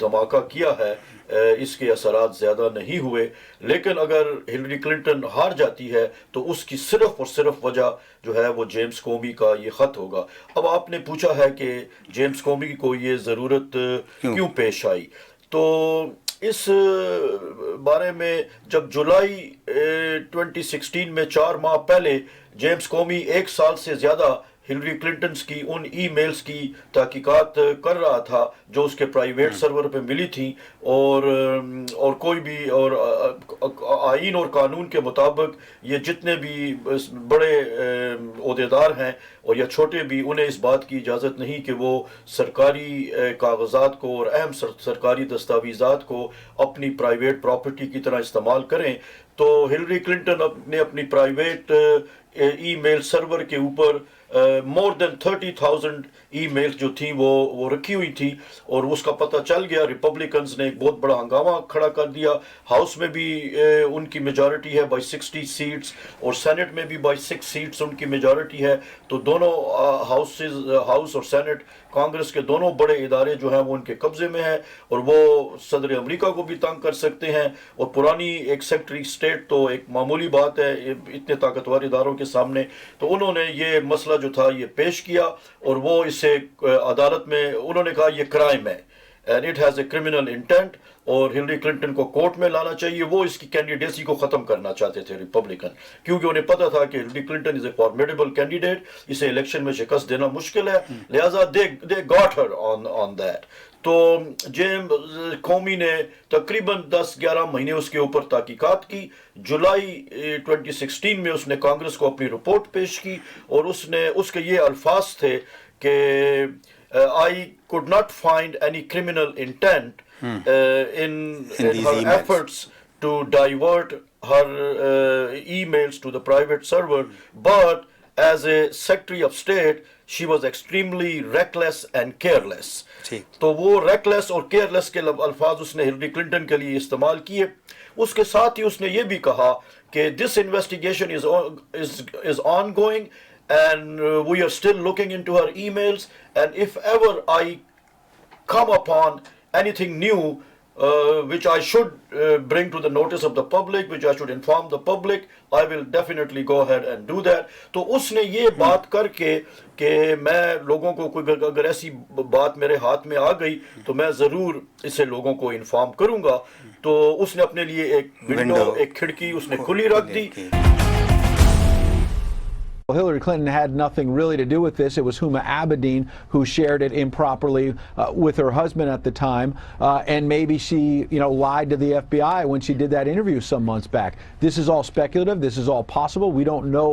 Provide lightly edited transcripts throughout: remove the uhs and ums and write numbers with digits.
دھماکہ کیا ہے اس کے اثرات زیادہ نہیں ہوئے. لیکن اگر ہلری کلنٹن ہار جاتی ہے تو اس کی صرف اور صرف وجہ جو ہے وہ جیمز کومی کا یہ خط ہوگا. اب آپ نے پوچھا ہے کہ جیمز کومی کو یہ ضرورت کیوں پیش آئی، تو اس بارے میں جب جولائی 2016 میں 4 ماہ پہلے جیمز کومی 1 سال سے زیادہ ہلری کلنٹنز کی ان ای میلز کی تحقیقات کر رہا تھا جو اس کے پرائیویٹ سرور پہ ملی تھیں، اور کوئی بھی اور آئین اور قانون کے مطابق یہ جتنے بھی بڑے عہدیدار ہیں اور یا چھوٹے بھی، انہیں اس بات کی اجازت نہیں کہ وہ سرکاری کاغذات کو اور اہم سرکاری دستاویزات کو اپنی پرائیویٹ پراپرٹی کی طرح استعمال کریں. تو ہلری کلنٹن نے اپنی پرائیویٹ ای میل سرور کے اوپر more than 30,000 ای میلز جو تھیں وہ رکھی ہوئی تھی، اور اس کا پتہ چل گیا. ریپبلکنز نے ایک بہت بڑا ہنگامہ کھڑا کر دیا. ہاؤس میں بھی ان کی میجارٹی ہے بائی 60 سیٹس، اور سینٹ میں بھی بائی 6 سیٹس ان کی میجارٹی ہے. تو دونوں ہاؤس اور سینٹ، کانگریس کے دونوں بڑے ادارے جو ہیں وہ ان کے قبضے میں ہیں، اور وہ صدر امریکہ کو بھی تنگ کر سکتے ہیں. اور پرانی ایک سیکٹری اسٹیٹ تو ایک معمولی بات ہے اتنے طاقتور اداروں کے سامنے. تو انہوں نے یہ مسئلہ جو تھا یہ پیش کیا، اور وہ اسے عدالت میں انہوں نے کہا یہ کرائم ہے and it has a criminal intent، اور ہلری کلنٹن کو کورٹ میں لانا چاہیے. وہ اس کی کینڈیڈیسی کو ختم کرنا چاہتے تھے ریپبلکن، کیونکہ انہیں پتا تھا کہ ہلری کلنٹن از اے فارمیڈیبل کینڈیڈیٹ، اسے الیکشن میں شکست دینا مشکل ہے، لہٰذا they got her on that. تو جیمز کومی نے تقریباً 10-11 مہینے اس کے اوپر تحقیقات کی. جولائی 2016 میں اس نے کانگریس کو اپنی رپورٹ پیش کی، اور اس کے یہ الفاظ تھے کہ I could not find any criminal intent in her efforts to divert her emails to the private server, but as a Secretary of State she was extremely reckless and careless. تو وہ ریکلیس اور careless کے الفاظ اس نے Hillary Clinton کے لیے استعمال کیے. اس کے ساتھ ہی اس نے یہ بھی کہا کہ this investigation is ongoing and we are still looking into her emails, and if ever I come upon anything new which I should bring to the notice of the public, which I should inform the public, I will definitely go ahead and do that. تو اس نے یہ بات کر کے کہ میں لوگوں کو اگر ایسی بات میرے ہاتھ میں آ گئی تو میں ضرور اسے لوگوں کو انفارم کروں گا. تو اس نے اپنے لیے ایک ونڈو، ایک کھڑکی اس نے کھلی رکھ دی. Hillary Clinton had nothing really to do with this. It was Huma Abedin who shared it improperly with her husband at the time, and maybe she, lied to the FBI when she did that interview some months back. This is all speculative. This is all possible. We don't know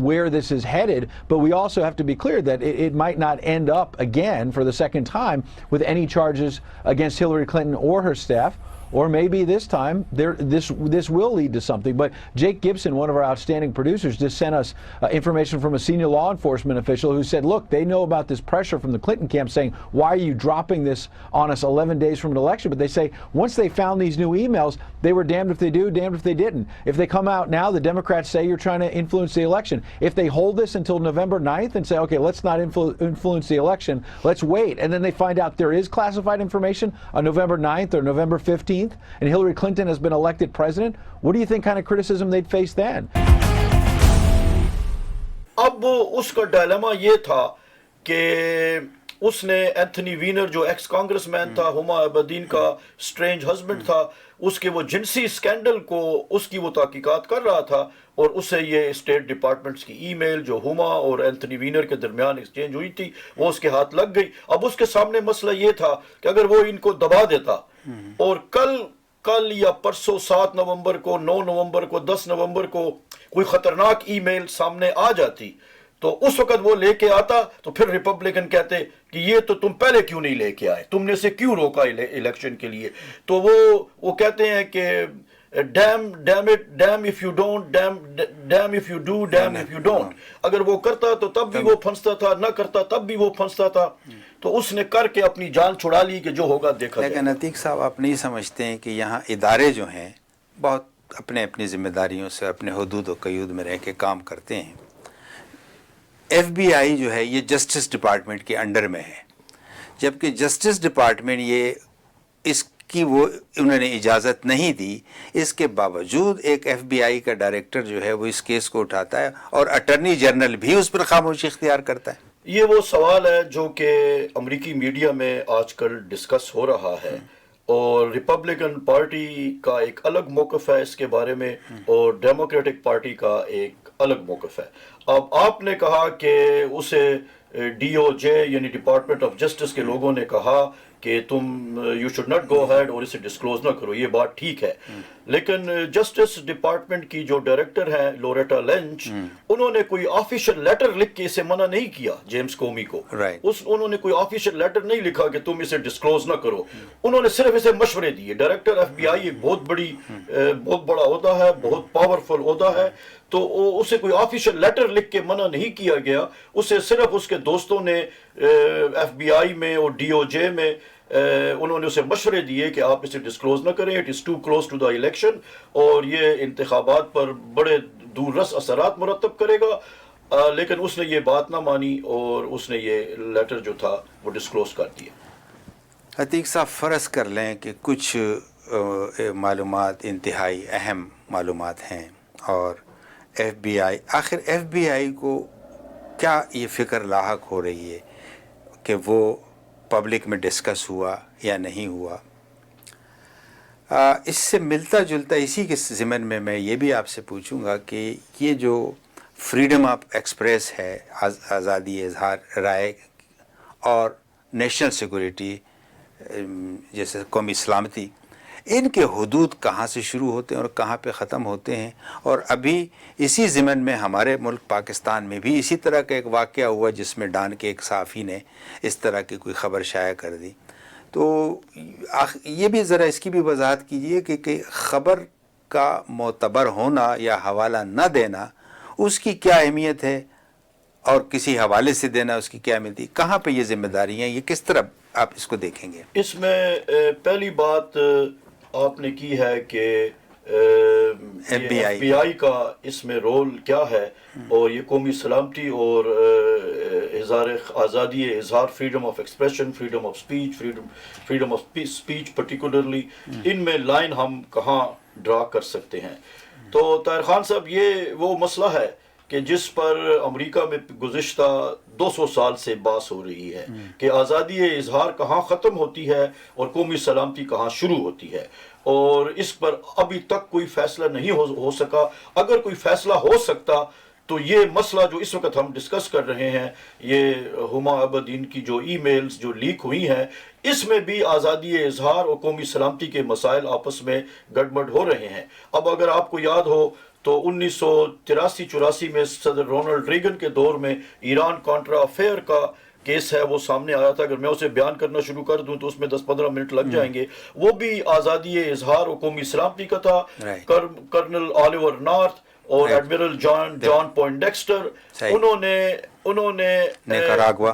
where this is headed, but we also have to be clear that it might not end up again for the second time with any charges against Hillary Clinton or her staff. Or maybe this time this will lead to something. But Jake Gibson, one of our outstanding producers, just sent us information from a senior law enforcement official who said, look, they know about this pressure from the Clinton camp saying, why are you dropping this on us 11 days from an election? But they say once they found these new emails, they were damned if they do, damned if they didn't. If they come out now, the Democrats say you're trying to influence the election. If they hold this until November 9th and say, okay, let's not influence the election, let's wait, and then they find out there is classified information on November 9th or November 15th, and Hillary Clinton has been elected president, what do you think kind of criticism they'd face then? اب اس کا dilemma یہ تھا کہ اس نے Anthony winner جو x Congress مین تھا، ہما عبدین کا اسٹرینج ہسبینڈ تھا، اس کے وہ جنسی اسکینڈل کو اس کی وہ تحقیقات کر رہا تھا، اور اسے یہ اسٹیٹ ڈپارٹمنٹس کی ای میل جو ہما اور اینتھنی وینر کے درمیان ایکسچینج ہوئی تھی وہ اس کے ہاتھ لگ گئی. اب اس کے سامنے مسئلہ یہ تھا کہ اگر وہ ان کو دبا دیتا اور کل یا پرسوں 7 نومبر کو، 9 نومبر کو، 10 نومبر کو کوئی خطرناک ای میل سامنے آ جاتی تو اس وقت وہ لے کے آتا تو پھر ریپبلکن کہتے کہ یہ تو تم پہلے کیوں نہیں لے کے آئے، تم نے اسے کیوں روکا الیکشن کے لیے. تو وہ کہتے ہیں کہ damn if you don't, damn if you do, damn if you don't. اگر وہ کرتا تو تب بھی وہ پھنستا تھا، نہ کرتا تب بھی وہ پھنستا تھا. تو اس نے کر کے اپنی جان چھڑا لی کہ جو ہوگا دیکھا جائے. لیکن عتیق صاحب آپ نہیں سمجھتے ہیں کہ یہاں ادارے جو ہیں بہت اپنی ذمہ داریوں سے اپنے حدود و قیود میں رہ کے کام کرتے ہیں. ایف بی آئی جو ہے یہ جسٹس ڈپارٹمنٹ کے انڈر میں ہے. جبکہ جسٹس ڈپارٹمنٹ یہ اس کی وہ انہوں نے اجازت نہیں دی. اس کے باوجود ایک ایف بی آئی کا ڈائریکٹر جو ہے وہ اس کیس کو اٹھاتا ہے اور اٹارنی جنرل بھی اس پر خاموشی اختیار کرتا ہے. یہ وہ سوال ہے جو کہ امریکی میڈیا میں آج کل ڈسکس ہو رہا ہے، اور ریپبلکن پارٹی کا ایک الگ موقف ہے اس کے بارے میں، اور ڈیموکریٹک پارٹی کا ایک الگ موقف ہے. اب آپ نے کہا کہ اسے ڈی او جے یعنی ڈپارٹمنٹ آف جسٹس کے لوگوں نے کہا کہ تم you should not go head اور اسے ڈسکلوز نہ کرو، یہ بات ٹھیک ہے. لیکن جسٹس ڈپارٹمنٹ کی جو ڈائریکٹر ہیں لوریٹا لنچ، انہوں نے کوئی آفیشیل لیٹر لکھ کے اسے منع نہیں کیا جیمز کومی کو. انہوں نے کوئی آفیشیل لیٹر نہیں لکھا کہ تم اسے ڈسکلوز نہ کرو، انہوں نے صرف اسے مشورے دیے. ڈائریکٹر ایف بی آئی ایک بہت بڑا عہدہ ہے، بہت پاورفل عہدہ ہے، تو اسے کوئی آفیشیل لیٹر لکھ کے منع نہیں کیا گیا. اسے صرف اس کے دوستوں نے ایف بی آئی میں اور ڈی او جے میں انہوں نے اسے مشورے دیے کہ آپ اسے ڈسکلوز نہ کریں، it is too close to the election, اور یہ انتخابات پر بڑے دور رس اثرات مرتب کرے گا. لیکن اس نے یہ بات نہ مانی اور اس نے یہ لیٹر جو تھا وہ ڈسکلوز کر دیا. عتیق صاحب، فرض کر لیں کہ کچھ معلومات انتہائی اہم معلومات ہیں اور ایف بی آئی، آخر ایف بی آئی کو کیا یہ فکر لاحق ہو رہی ہے کہ وہ پبلک میں ڈسکس ہوا یا نہیں ہوا؟ اس سے ملتا جلتا اسی کے ضمن میں میں یہ بھی آپ سے پوچھوں گا کہ یہ جو فریڈم آف ایکسپریس ہے، آزادی اظہار رائے اور نیشنل سیکورٹی جیسے قومی سلامتی، ان کے حدود کہاں سے شروع ہوتے ہیں اور کہاں پہ ختم ہوتے ہیں؟ اور ابھی اسی ضمن میں ہمارے ملک پاکستان میں بھی اسی طرح کا ایک واقعہ ہوا جس میں ڈان کے ایک صحافی نے اس طرح کی کوئی خبر شائع کر دی. تو یہ بھی ذرا اس کی بھی وضاحت کیجئے کہ خبر کا معتبر ہونا یا حوالہ نہ دینا اس کی کیا اہمیت ہے، اور کسی حوالے سے دینا اس کی کیا اہمیت ہے، کہاں پہ یہ ذمہ داریاں، یہ کس طرح آپ اس کو دیکھیں گے؟ اس میں پہلی بات آپ نے کی ہے کہ ایف بی آئی کا اس میں رول کیا ہے، اور یہ قومی سلامتی اور آزادی اظہار، freedom of expression, freedom of speech, freedom of speech particularly, ان میں لائن ہم کہاں ڈرا کر سکتے ہیں. تو طاہر خان صاحب، یہ وہ مسئلہ ہے کہ جس پر امریکہ میں گزشتہ 200 سال سے بحث ہو رہی ہے کہ آزادی اظہار کہاں ختم ہوتی ہے اور قومی سلامتی کہاں شروع ہوتی ہے، اور اس پر ابھی تک کوئی فیصلہ نہیں ہو سکا. اگر کوئی فیصلہ ہو سکتا تو یہ مسئلہ جو اس وقت ہم ڈسکس کر رہے ہیں، یہ ہما عبدین کی جو ای میلز جو لیک ہوئی ہیں، اس میں بھی آزادی اظہار اور قومی سلامتی کے مسائل آپس میں گڑبڑ ہو رہے ہیں. اب اگر آپ کو یاد ہو تو 1983-84 میں صدر رونلڈ ریگن کے دور میں ایران کانٹرا افیئر کا کیس ہے وہ سامنے آیا تھا. اگر میں اسے بیان کرنا شروع کر دوں تو اس میں 10-15 منٹ لگ جائیں گے. وہ بھی آزادی اظہار اور قومی سلامتی کا تھا. کرنل آلیور نارتھ اور ایڈمرل جان پوائنٹیکسٹر، انہوں نے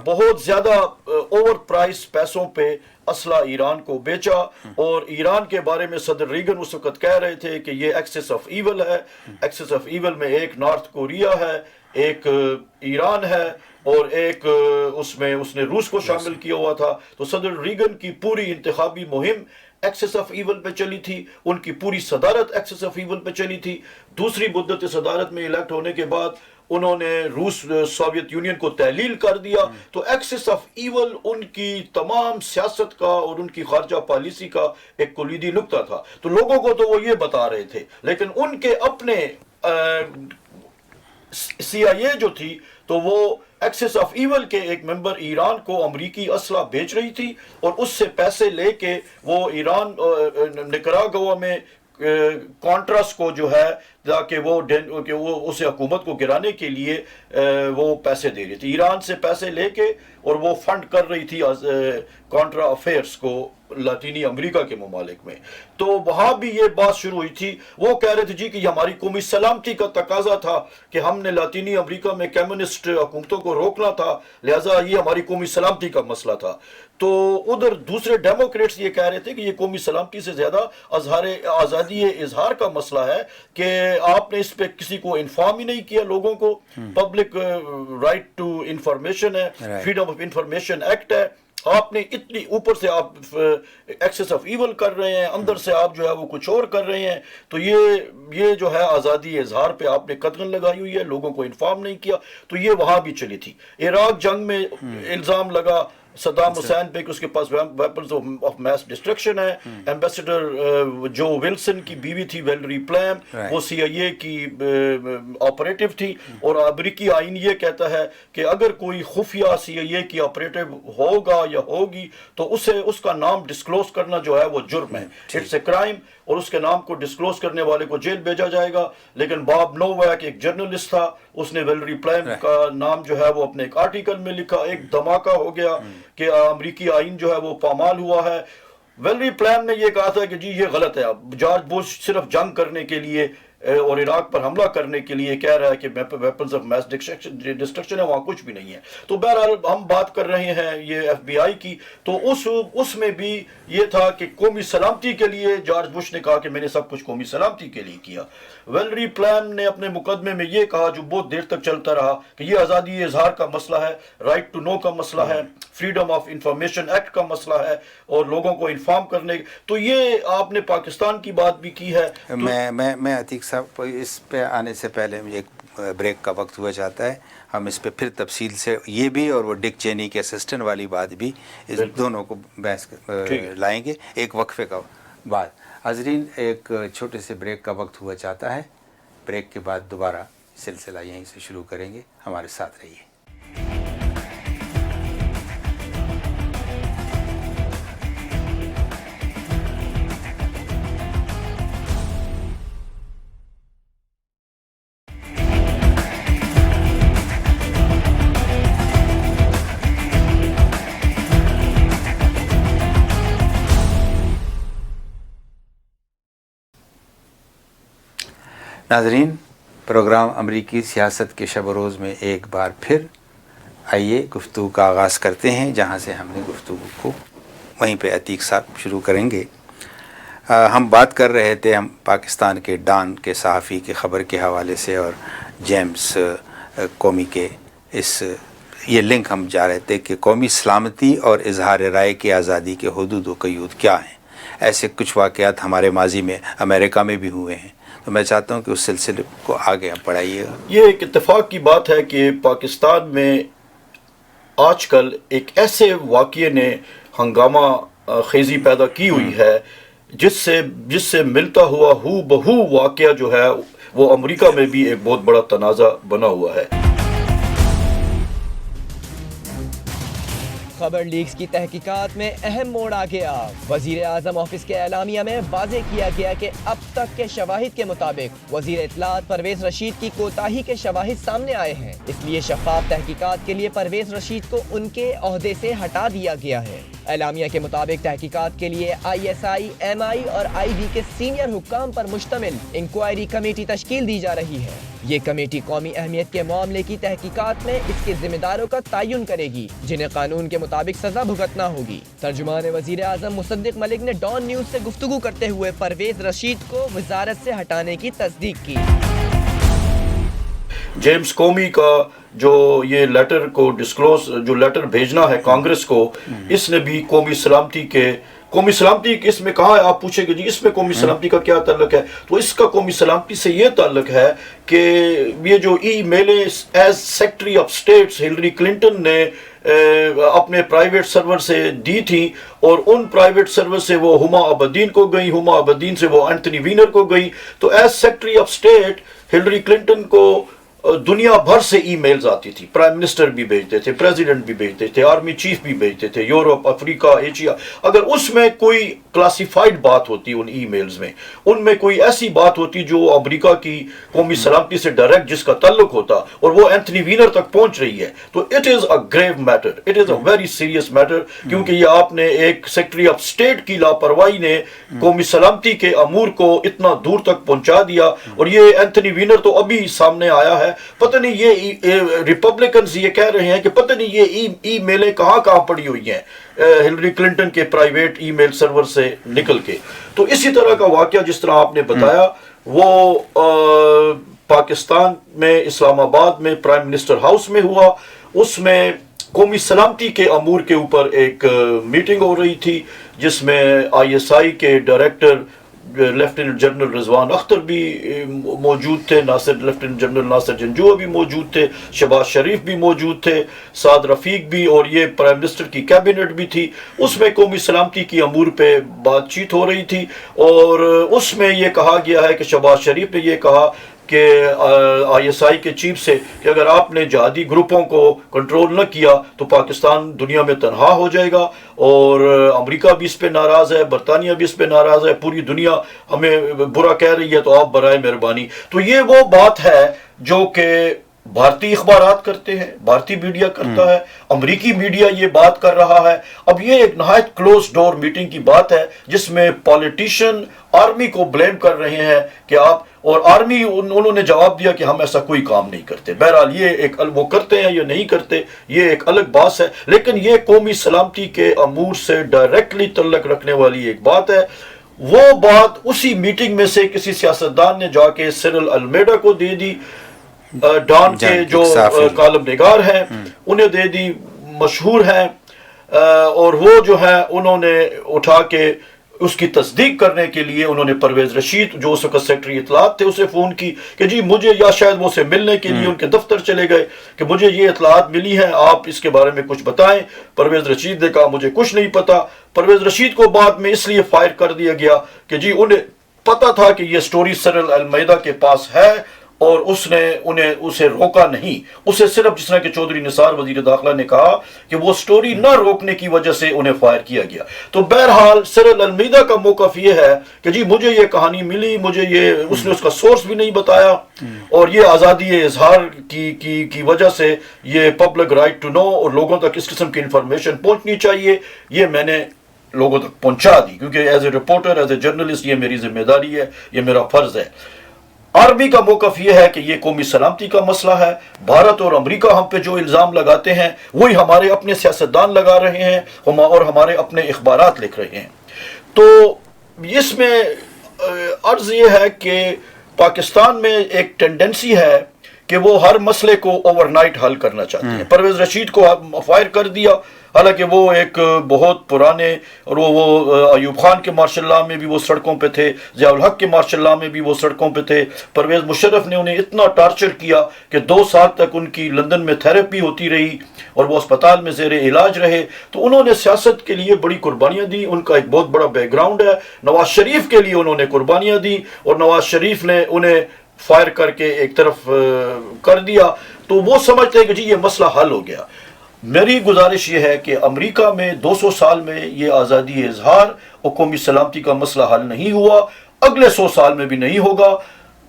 بہت زیادہ اوور پرائس پیسوں پہ اسلحہ ایران کو بیچا، اور ایران کے بارے میں صدر ریگن اس وقت کہہ رہے تھے کہ یہ ایکسس آف ایول ہے. ایکسس آف ایول میں ایک نارتھ کوریا ہے، ایک ایران ہے، اور ایک اس نے روس کو شامل کیا ہوا تھا. تو صدر ریگن کی پوری انتخابی مہم ایکسس آف ایول پہ چلی تھی، ان کی پوری صدارت ایکسس آف ایول پہ چلی تھی. دوسری مدت صدارت میں الیکٹ ہونے کے بعد انہوں نے سوویت یونین کو تحلیل کر دیا. تو ایکسس آف ایول ان کی تمام سیاست کا اور ان کی خارجہ پالیسی کا ایک کلیدی نقطہ تھا. تو لوگوں کو تو وہ یہ بتا رہے تھے، لیکن ان کے اپنے سی آئی اے جو تھی تو وہ ایکسس آف ایول کے ایک ممبر ایران کو امریکی اسلحہ بیچ رہی تھی، اور اس سے پیسے لے کے وہ ایران نکراگوا میں کانٹراس کو جو ہے تاکہ وہ اسے حکومت کو گرانے کے لیے وہ پیسے دے رہی تھی. ایران سے پیسے لے کے اور وہ فنڈ کر رہی تھی کانٹرا افیئرس کو لاطینی امریکہ کے ممالک میں. تو وہاں بھی یہ بات شروع ہوئی تھی. وہ کہہ رہے تھے جی کہ یہ ہماری قومی سلامتی کا تقاضا تھا کہ ہم نے لاطینی امریکہ میں کمیونسٹ حکومتوں کو روکنا تھا، لہٰذا یہ ہماری قومی سلامتی کا مسئلہ تھا. تو ادھر دوسرے ڈیموکریٹس یہ کہہ رہے تھے کہ یہ قومی سلامتی سے زیادہ آزادی اظہار کا مسئلہ ہے کہ آپ نے اس پہ کسی کو انفارم ہی نہیں کیا لوگوں کو. پبلک رائٹ ٹو انفارمیشن ہے، فریڈم آف انفارمیشن ایکٹ ہے، آپ نے اتنی اوپر سے آپ ایکسس آف ایول کر رہے ہیں, اندر سے آپ جو ہے وہ کچھ اور کر رہے ہیں. تو یہ جو ہے آزادی اظہار پہ آپ نے قدغن لگائی ہوئی ہے, لوگوں کو انفارم نہیں کیا. تو یہ وہاں بھی چلی تھی. عراق جنگ میں الزام لگا صدام حسین پہ کہ اس کے پاس ویپنز آف میس ڈسٹرکشن ہے. ایمبیسڈر جو ولسن کی بیوی تھی ویلری پلیم, وہ سی آئی اے کی آپریٹو تھی, اور امریکی آئین یہ کہتا ہے کہ اگر کوئی خفیہ سی آئی اے کی آپریٹو ہوگا یا ہوگی تو اس کا نام ڈسکلوز کرنا جو ہے وہ جرم ہے, اٹس اے کرائم, اور اس کے نام کو ڈسکلوز کرنے والے کو جیل بھیجا جائے گا. لیکن باب نویک ایک جرنلسٹ تھا, اس نے ویلری پلیم کا نام جو ہے وہ اپنے ایک آرٹیکل میں لکھا. ایک دھماکہ ہو گیا کہ امریکی آئین جو ہے وہ پامال ہوا ہے. ویلری پلیم نے یہ کہا تھا کہ جی یہ غلط ہے, جارج بش صرف جنگ کرنے کے لیے اور عراق پر حملہ کرنے کے لیے کہہ رہا ہے کہ ویپنز آف میس ڈسٹرکشن ہے, وہاں کچھ بھی نہیں ہے. تو بہرحال ہم بات کر رہے ہیں یہ ایف بی آئی کی, تو اس میں بھی یہ تھا کہ قومی سلامتی کے لیے جارج بش نے کہا کہ میں نے سب کچھ قومی سلامتی کے لیے کیا. ویلری پلیم نے اپنے مقدمے میں یہ کہا جو بہت دیر تک چلتا رہا کہ یہ آزادی اظہار کا مسئلہ ہے, رائٹ ٹو نو کا مسئلہ ہے, فریڈم آف انفارمیشن ایکٹ کا مسئلہ ہے, اور لوگوں کو انفارم کرنے. تو یہ آپ نے پاکستان کی بات بھی کی ہے. میں عتیق صاحب اس پہ آنے سے پہلے مجھے ایک بریک کا وقت ہوا چاہتا ہے, ہم اس پہ پھر تفصیل سے یہ بھی اور وہ ڈک چینی کے اسسٹنٹ والی بات بھی اس دونوں کو بحث لائیں گے ایک وقفے کا بعد. حاضرین ایک چھوٹے سے بریک کا وقت ہوا چاہتا ہے, بریک کے بعد دوبارہ سلسلہ یہیں سے شروع کریں گے, ہمارے ساتھ رہیے. ناظرین, پروگرام امریکی سیاست کے شب و روز میں ایک بار پھر آئیے گفتگو کا آغاز کرتے ہیں, جہاں سے ہم نے گفتگو کو وہیں پہ عتیق صاحب شروع کریں گے. ہم بات کر رہے تھے ہم پاکستان کے ڈان کے صحافی کے خبر کے حوالے سے اور جیمز کومی کے یہ لنک ہم جا رہے تھے کہ قومی سلامتی اور اظہار رائے کی آزادی کے حدود و قیود کیا ہیں. ایسے کچھ واقعات ہمارے ماضی میں امریکہ میں بھی ہوئے ہیں, تو میں چاہتا ہوں کہ اس سلسلے کو آگے آپ پڑھائیے گا. یہ ایک اتفاق کی بات ہے کہ پاکستان میں آج کل ایک ایسے واقعے نے ہنگامہ خیزی پیدا کی ہوئی ہے جس سے ملتا ہوا ہو بہو واقعہ جو ہے وہ امریکہ میں بھی ایک بہت بڑا تنازع بنا ہوا ہے. خبر لیکس کی تحقیقات میں اہم موڑ آ گیا. وزیر اعظم آفس کے اعلامیہ میں واضح کیا گیا کہ اب تک کے شواہد کے مطابق وزیر اطلاعات پرویز رشید کی کوتاہی کے شواہد سامنے آئے ہیں, اس لیے شفاف تحقیقات کے لیے پرویز رشید کو ان کے عہدے سے ہٹا دیا گیا ہے. اعلامیہ کے مطابق تحقیقات کے لیے آئی ایس آئی, ایم آئی اور آئی بی کے سینئر حکام پر مشتمل انکوائری کمیٹی تشکیل دی جا رہی ہے. یہ کمیٹی قومی اہمیت کے معاملے کی تحقیقات میں اس کے ذمہ داروں کا تعین کرے گی جنہیں قانون کے مطابق سزا بھگتنا ہوگی. ترجمان وزیر اعظم مصدق ملک نے ڈان نیوز سے گفتگو کرتے ہوئے پرویز رشید کو وزارت سے ہٹانے کی تصدیق کی. جیمز کومی کا جو یہ لیٹر کو ڈسکلوز جو لیٹر بھیجنا ہے کانگریس کو, اس نے بھی قومی سلامتی اس میں کہا ہے. آپ پوچھیں کہ جی اس میں قومی سلامتی کا کیا تعلق ہے, تو اس کا قومی سلامتی سے یہ تعلق ہے کہ یہ جو ای میلیں as secretary of states Hillary Clinton نے اپنے پرائیویٹ سرور سے دی تھی, اور ان پرائیویٹ سرور سے وہ ہما عبدین کو گئی, ہما عبدین سے وہ اینتھنی وینر کو گئی. تو as secretary of state Hillary Clinton کو دنیا بھر سے ای میلز آتی تھی, پرائم منسٹر بھی بھیجتے تھے, پریزیڈنٹ بھی بھیجتے تھے, آرمی چیف بھی بھیجتے تھے, یورپ, افریقہ, ایشیا. اگر اس میں کوئی کلاسیفائڈ بات ہوتی ان ای میلز میں, ان میں کوئی ایسی بات ہوتی جو امریکہ کی قومی سلامتی سے ڈائریکٹ جس کا تعلق ہوتا, اور وہ اینتھنی وینر تک پہنچ رہی ہے, تو it is a grave matter, it is a very serious matter, کیونکہ یہ آپ نے ایک سیکرٹری آف اسٹیٹ کی لاپرواہی نے قومی سلامتی کے امور کو اتنا دور تک پہنچا دیا. اور یہ اینتھنی وینر تو ابھی سامنے آیا ہے, پتہ نہیں یہ ریپبلکنز یہ کہہ رہے ہیں کہ پتہ نہیں یہ ای میلیں کہاں پڑی ہوئی ہیں ہلری کلنٹن کے پرائیویٹ ای میل سرور سے نکل کے. تو اسی طرح کا واقعہ جس طرح آپ نے بتایا وہ پاکستان میں اسلام آباد میں پرائم منسٹر ہاؤس میں ہوا. اس میں قومی سلامتی کے امور کے اوپر ایک میٹنگ ہو رہی تھی جس میں ISI کے ڈائریکٹر لیفٹیننٹ جنرل رضوان اختر بھی موجود تھے، لیفٹیننٹ جنرل ناصر جنجوعہ بھی موجود تھے، شہباز شریف بھی موجود تھے، سعد رفیق بھی، اور یہ پرائم منسٹر کی کیبنٹ بھی تھی. اس میں قومی سلامتی کی امور پہ بات چیت ہو رہی تھی، اور اس میں یہ کہا گیا ہے کہ شہباز شریف نے یہ کہا کہ ISI کے چیف سے کہ اگر آپ نے جہادی گروپوں کو کنٹرول نہ کیا تو پاکستان دنیا میں تنہا ہو جائے گا، اور امریکہ بھی اس پہ ناراض ہے، برطانیہ بھی اس پہ ناراض ہے، پوری دنیا ہمیں برا کہہ رہی ہے، تو آپ برائے مہربانی. تو یہ وہ بات ہے جو کہ بھارتی اخبارات کرتے ہیں، بھارتی میڈیا کرتا ہے، امریکی میڈیا یہ بات کر رہا ہے. اب یہ ایک نہایت کلوز ڈور میٹنگ کی بات ہے جس میں پالیٹیشین آرمی کو بلیم کر رہے ہیں کہ آپ، اور آرمی انہوں نے جواب دیا کہ ہم ایسا کوئی کام نہیں کرتے. بہرحال یہ ایک وہ کرتے ہیں یا نہیں کرتے یہ ایک الگ بات ہے، لیکن یہ قومی سلامتی کے امور سے ڈائریکٹلی تعلق رکھنے والی ایک بات ہے. وہ بات اسی میٹنگ میں سے کسی سیاستدان نے جا کے سیرل المیڈا کو دے دی، ڈان کے جو کالم نگار ہیں انہیں دے دی، مشہور ہیں، اور وہ جو ہے انہوں نے اٹھا کے اس کی تصدیق کرنے کے لیے انہوں نے پرویز رشید جو اس وقت سیکرٹری اطلاعات تھے اسے فون کی کہ جی مجھے، یا شاید وہ سے ملنے کے لیے ان کے دفتر چلے گئے کہ مجھے یہ اطلاعات ملی ہیں، آپ اس کے بارے میں کچھ بتائیں. پرویز رشید نے کہا مجھے کچھ نہیں پتا. پرویز رشید کو بعد میں اس لیے فائر کر دیا گیا کہ جی انہیں پتا تھا کہ یہ سٹوری سیرل المیڈا کے پاس ہے، اور اس نے اسے روکا نہیں. اسے صرف جس طرح کہ چودھری نثار وزیر داخلہ نے کہا کہ وہ سٹوری نہ روکنے کی وجہ سے انہیں فائر کیا گیا. تو بہرحال سیرل المیڈا کا موقف یہ ہے کہ جی مجھے یہ کہانی ملی، مجھے یہ، اس نے اس کا سورس بھی نہیں بتایا، اور یہ آزادی اظہار کی وجہ سے یہ پبلک رائٹ ٹو نو، اور لوگوں تک اس قسم کی انفارمیشن پہنچنی چاہیے، یہ میں نے لوگوں تک پہنچا دی کیونکہ as a reporter, as a journalist یہ میری ذمہ داری ہے، یہ میرا فرض ہے. آرمی کا موقف یہ ہے کہ یہ قومی سلامتی کا مسئلہ ہے. بھارت اور امریکہ ہم پہ جو الزام لگاتے ہیں وہی ہمارے اپنے سیاستدان لگا رہے ہیں اور ہمارے اپنے اخبارات لکھ رہے ہیں. تو اس میں عرض یہ ہے کہ پاکستان میں ایک ٹینڈنسی ہے کہ وہ ہر مسئلے کو اوور نائٹ حل کرنا چاہتے ہیں. پرویز رشید کو فائر کر دیا، حالانکہ وہ ایک بہت پرانے، اور وہ ایوب خان کے مارشل لاء میں بھی وہ سڑکوں پہ تھے، ضیاء الحق کے مارشل لاء میں بھی وہ سڑکوں پہ تھے. پرویز مشرف نے انہیں اتنا ٹارچر کیا کہ 2 سال تک ان کی لندن میں تھیراپی ہوتی رہی اور وہ اسپتال میں زیر علاج رہے. تو انہوں نے سیاست کے لیے بڑی قربانیاں دی، ان کا ایک بہت بڑا بیک گراؤنڈ ہے. نواز شریف کے لیے انہوں نے قربانیاں دی، اور نواز شریف نے انہیں فائر کر کے ایک طرف کر دیا. تو وہ سمجھتے ہیں کہ جی یہ مسئلہ حل ہو گیا. میری گزارش یہ ہے کہ امریکہ میں 200 سال میں یہ آزادی اظہار اور قومی سلامتی کا مسئلہ حل نہیں ہوا، اگلے 100 سال میں بھی نہیں ہوگا.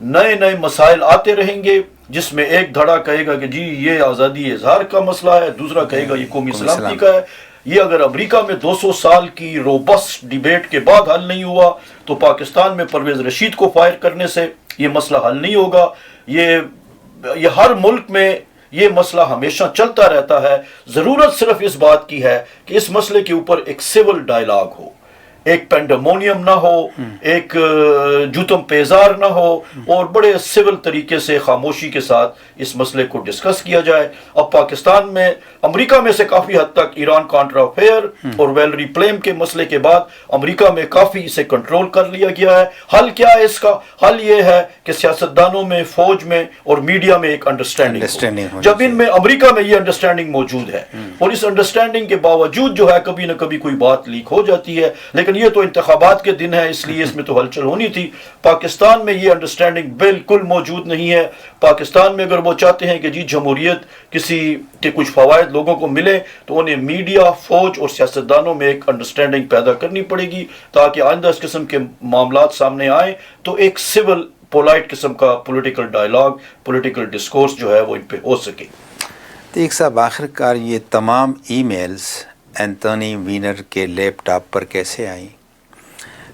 نئے نئے مسائل آتے رہیں گے جس میں ایک دھڑا کہے گا کہ جی یہ آزادی اظہار کا مسئلہ ہے، دوسرا کہے گا یہ قومی سلامتی کا ہے. یہ اگر امریکہ میں 200 سال کی روبسٹ ڈیبیٹ کے بعد حل نہیں ہوا تو پاکستان میں پرویز رشید کو فائر کرنے سے یہ مسئلہ حل نہیں ہوگا. یہ ہر ملک میں یہ مسئلہ ہمیشہ چلتا رہتا ہے. ضرورت صرف اس بات کی ہے کہ اس مسئلے کے اوپر ایک سول ڈائلاگ ہو، ایک پینڈیمونیم نہ ہو، ایک جوتم پیزار نہ ہو، اور بڑے سول طریقے سے خاموشی کے ساتھ اس مسئلے کو ڈسکس کیا جائے. اب پاکستان میں امریکہ میں سے کافی حد تک ایران کانٹرا افیئر اور ویلری پلیم کے مسئلے کے بعد امریکہ میں کافی اسے کنٹرول کر لیا گیا ہے. حل کیا ہے اس کا؟ حل یہ ہے کہ سیاستدانوں میں، فوج میں اور میڈیا میں ایک انڈرسٹینڈنگ ہو. جب ان میں امریکہ میں یہ انڈرسٹینڈنگ موجود ہے، اور اس انڈرسٹینڈنگ کے باوجود جو ہے کبھی نہ کبھی کوئی بات لیک ہو جاتی ہے، لیکن یہ تو انتخابات کے دن ہے اس لیے اس میں تو ہلچل ہونی تھی. پاکستان میں یہ انڈرسٹینڈنگ بالکل موجود نہیں ہے. پاکستان میں اگر وہ چاہتے ہیں کہ جی جمہوریت کسی کے کچھ فوائد لوگوں کو ملے تو انہیں میڈیا، فوج اور سیاستدانوں میں ایک انڈرسٹینڈنگ پیدا کرنی پڑے گی تاکہ آئندہ اس قسم کے معاملات سامنے آئیں تو ایک سول پولائٹ قسم کا پولیٹیکل ڈائلاگ، پولیٹیکل ڈسکورس جو ہے وہ ان پہ ہو سکے. ایک صاحب آخر کار یہ تمام ای میلز اینتھونی وینر کے لیپ ٹاپ پر کیسے آئیں؟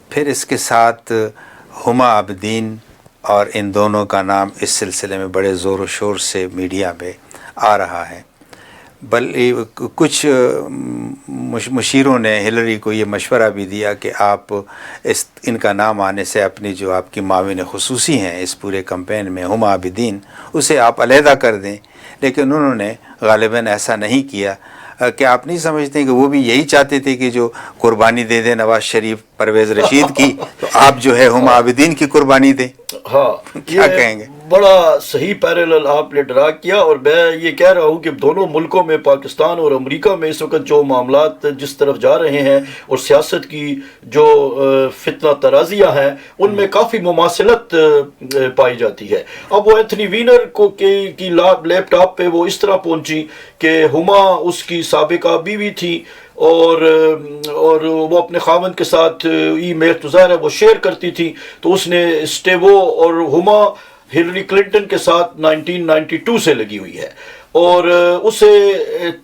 پھر اس کے ساتھ ہما عابدین اور ان دونوں کا نام اس سلسلے میں بڑے زور و شور سے میڈیا میں آ رہا ہے. کچھ مشیروں نے ہلری کو یہ مشورہ بھی دیا کہ آپ ان کا نام آنے سے اپنی جو آپ کی معاون خصوصی ہیں اس پورے کمپین میں ہما عابدین اسے آپ علیحدہ کر دیں، لیکن انہوں نے غالباً ایسا نہیں کیا۔ کہ آپ نہیں سمجھتے کہ وہ بھی یہی چاہتے تھے کہ جو قربانی دے دیں نواز شریف پرویز رشید کی تو آپ جو ہے ہما عابدین کی قربانی دیں؟ ہاں، کیا کہیں گے؟ بڑا صحیح پیرالل آپ نے ڈرا کیا، اور میں یہ کہہ رہا ہوں کہ دونوں ملکوں میں پاکستان اور امریکہ میں اس وقت جو معاملات جس طرف جا رہے ہیں اور سیاست کی جو فتنہ ترازیاں ہیں ان میں کافی مماثلت پائی جاتی ہے۔ اب وہ اینتھنی وینر کو کی لیپ ٹاپ پہ وہ اس طرح پہنچی کہ ہما اس کی سابقہ بیوی تھی اور وہ اپنے خاوند کے ساتھ ای میل تو ظاہر ہے وہ شیئر کرتی تھی، تو اس نے اسٹیوو اور ہما ہلری کلنٹن کے ساتھ 1992 سے لگی ہوئی ہے، اور اسے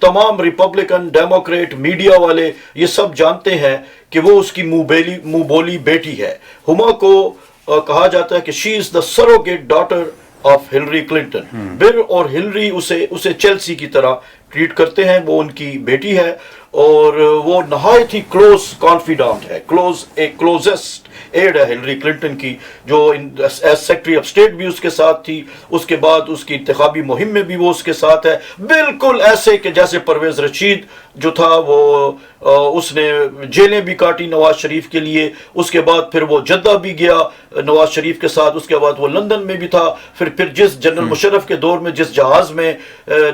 تمام ریپبلکن ڈیموکریٹ میڈیا والے یہ سب جانتے ہیں کہ وہ اس کی منہ بولی بیٹی ہے۔ ہما کو کہا جاتا ہے کہ she is the surrogate daughter of Hillary Clinton. Bill اور ہلری اسے چیلسی کی طرح ٹریٹ کرتے ہیں، وہ ان کی بیٹی ہے، اور وہ نہایت ہی کلوز کانفیڈنٹ ہے، کلوزسٹ ایڈ ہے ہلری کلنٹن کی، جو ایز سیکرٹری آف اسٹیٹ بھی اس کے ساتھ تھی، اس کے بعد اس کی انتخابی مہم میں بھی وہ اس کے ساتھ ہے، بالکل ایسے کہ جیسے پرویز رشید جو تھا وہ اس نے جیلیں بھی کاٹی نواز شریف کے لیے، اس کے بعد پھر وہ جدہ بھی گیا نواز شریف کے ساتھ، اس کے بعد وہ لندن میں بھی تھا، پھر جس جنرل مشرف کے دور میں جس جہاز میں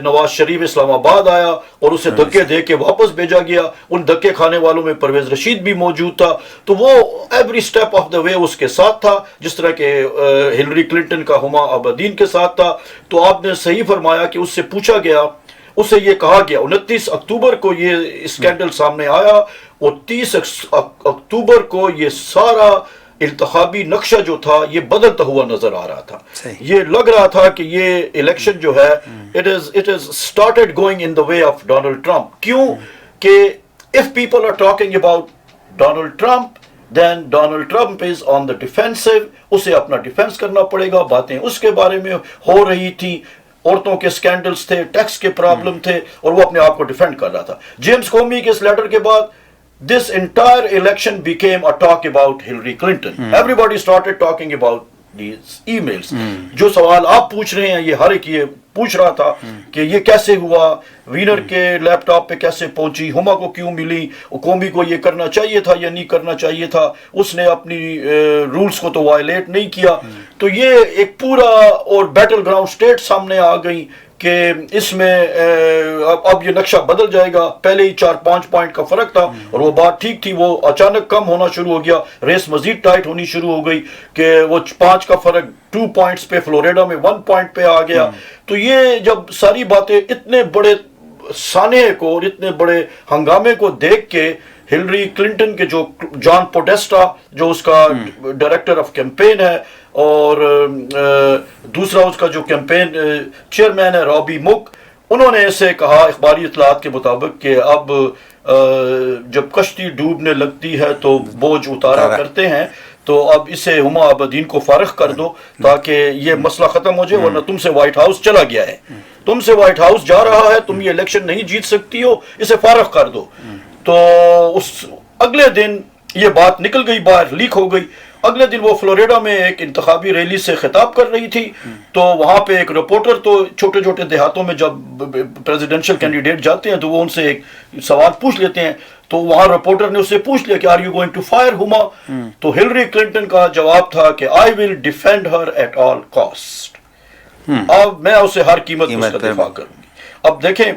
نواز شریف اسلام آباد آیا اور اسے دھکے دے کے واپس بھیجا گیا، ان دھکے کھانے والوں میں پرویز رشید بھی موجود تھا، تو وہ ایوری سٹیپ آف دا وے اس کے ساتھ تھا، جس طرح کہ ہلری کلنٹن کا ہما عابدین کے ساتھ تھا۔ تو آپ نے صحیح فرمایا کہ اس سے پوچھا گیا، اسے یہ کہا گیا 29 اکتوبر کو یہ اسکینڈل سامنے آیا، اور 30 اکتوبر کو یہ سارا انتخابی نقشہ جو تھا یہ بدلتا ہوا نظر آ رہا تھا۔ یہ لگ رہا تھا کہ یہ الیکشن جو ہے it is started going in the way of Donald Trump۔ کیوں کہ if people are talking about Donald Trump then Donald Trump is on the defensive، اسے اپنا ڈیفینس کرنا پڑے گا، باتیں اس کے بارے میں ہو رہی تھی، عورتوں کے سکینڈلز تھے، ٹیکس کے پرابلم تھے، اور وہ اپنے آپ کو ڈیفینڈ کر رہا تھا۔ جیمز کومی کے اس لیٹر کے بعد this entire election became a talk about Hillary Clinton۔ Everybody started talking about these emails۔ جو سوال آپ پوچھ رہے ہیں یہ ہر ایک یہ پوچھ رہا تھا کہ یہ کیسے ہوا، وینر کے لیپ ٹاپ پہ کیسے پہنچی، ہما کو کیوں ملی، کومی کو یہ کرنا چاہیے تھا یا نہیں کرنا چاہیے تھا، اس نے اپنی رولز کو تو وائلیٹ نہیں کیا۔ تو یہ ایک پورا اور بیٹل گراؤنڈ سٹیٹ سامنے آ گئی کہ اس میں اب یہ نقشہ بدل جائے گا۔ پہلے ہی 4-5 پوائنٹ کا فرق تھا اور وہ بات ٹھیک تھی، وہ اچانک کم ہونا شروع ہو گیا، ریس مزید ٹائٹ ہونی شروع ہو گئی کہ وہ 5 کا فرق 2 پوائنٹس پہ فلوریڈا میں 1 پوائنٹ پہ آ گیا۔ تو یہ جب ساری باتیں اتنے بڑے سانحے کو اور اتنے بڑے ہنگامے کو دیکھ کے ہلری کلنٹن کے جو جان پوڈیسٹا جو اس کا ڈائریکٹر آف کیمپین ہے، اور دوسرا اس کا جو کیمپین چیئرمین ہے رابی مک، انہوں نے اسے کہا اخباری اطلاعات کے مطابق کہ اب جب کشتی ڈوبنے لگتی ہے تو بوجھ اتارا کرتے ہیں، تو اب اسے ہما عابدین کو فارغ کر دو تاکہ یہ مسئلہ ختم ہو جائے، ورنہ تم سے وائٹ ہاؤس چلا گیا ہے، تم سے وائٹ ہاؤس جا رہا ہے، تم یہ الیکشن نہیں جیت سکتی ہو، اسے فارغ کر دو۔ تو اس اگلے دن یہ بات نکل گئی باہر، لیک ہو گئی۔ اگلے دن وہ فلوریڈا میں ایک انتخابی ریلی سے خطاب کر رہی تھی، تو وہاں پہ ایک رپورٹر، تو چھوٹے چھوٹے دیہاتوں میں جب پریزیڈنشل کینڈیڈیٹ جاتے ہیں تو وہ ان سے ایک سوال پوچھ لیتے ہیں، تو وہاں رپورٹر نے اس سے پوچھ لیا کہ are you going to fire Huma? تو ہلری کلنٹن کا جواب تھا کہ I will defend her at all cost, اب میں اسے ہر قیمت اس کا دفاع کروں گی۔ اب دیکھیں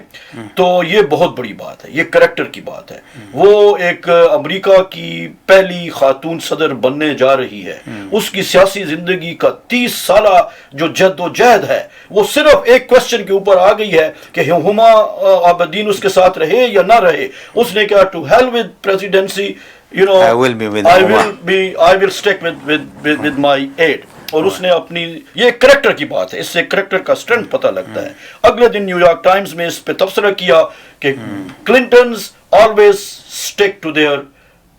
تو یہ بہت بڑی بات ہے، یہ کریکٹر کی بات ہے۔ وہ ایک امریکہ کی پہلی خاتون صدر بننے جا رہی ہے، اس کی سیاسی زندگی کا 30 سالہ جو جد و جہد ہے وہ صرف ایک کوسچن کے اوپر آ گئی ہے کہ ہما عابدین اس کے ساتھ رہے یا نہ رہے۔ اس نے کہا to hell with presidency, you know, I will stick with my aid۔ اور اس نے اپنی، یہ کریکٹر کی بات ہے، اس سے کریکٹر کا سٹرینتھ پتہ لگتا ہے۔ اگلے دن نیو یارک ٹائمز میں اس پہ تبصرہ کیا کہ Clintons always stick to their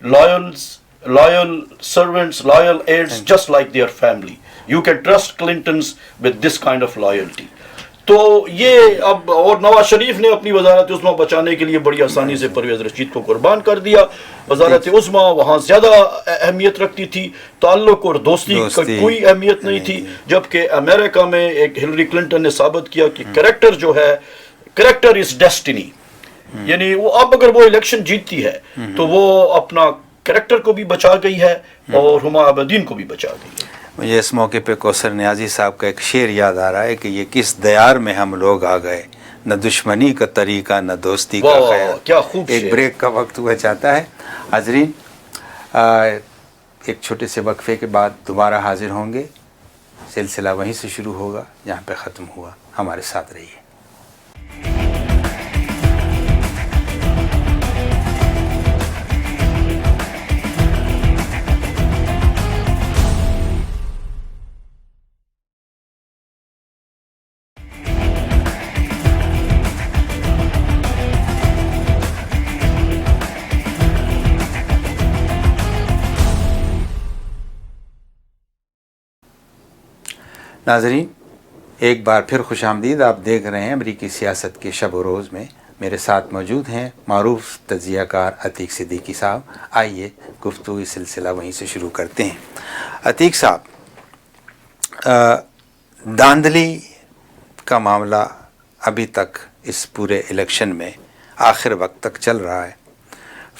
loyal servants, loyal aides, just like their family. You can trust Clintons with this kind of loyalty۔ تو یہ اب اور نواز شریف نے اپنی وزارت عظمیٰ بچانے کے لیے بڑی آسانی سے پرویز رشید کو قربان کر دیا. وزارت عظمیٰ وہاں زیادہ اہمیت رکھتی تھی, تعلق اور دوستی کا کوئی اہمیت نہیں تھی, جبکہ امریکہ میں ایک ہلری کلنٹن نے ثابت کیا کہ کریکٹر جو ہے, کریکٹر از ڈیسٹینی, یعنی وہ اب اگر وہ الیکشن جیتتی ہے تو وہ اپنا کریکٹر کو بھی بچا گئی ہے اور ہما عابدین کو بھی بچا گئی ہے. مجھے اس موقع پہ کوثر نیازی صاحب کا ایک شعر یاد آ رہا ہے کہ یہ کس دیار میں ہم لوگ آ گئے, نہ دشمنی کا طریقہ نہ دوستی کا خیر. کیا خوب ایک بریک کا وقت ہوا چاہتا ہے. حاضرین, ایک چھوٹے سے وقفے کے بعد دوبارہ حاضر ہوں گے. سلسلہ وہیں سے شروع ہوگا جہاں پہ ختم ہوا. ہمارے ساتھ رہیے. ناظرین, ایک بار پھر خوش آمدید. آپ دیکھ رہے ہیں امریکی سیاست کے شب و روز میں. میرے ساتھ موجود ہیں معروف تجزیہ کار عتیق صدیقی صاحب. آئیے گفتگو سلسلہ وہیں سے شروع کرتے ہیں. عتیق صاحب, داندلی کا معاملہ ابھی تک اس پورے الیکشن میں آخر وقت تک چل رہا ہے.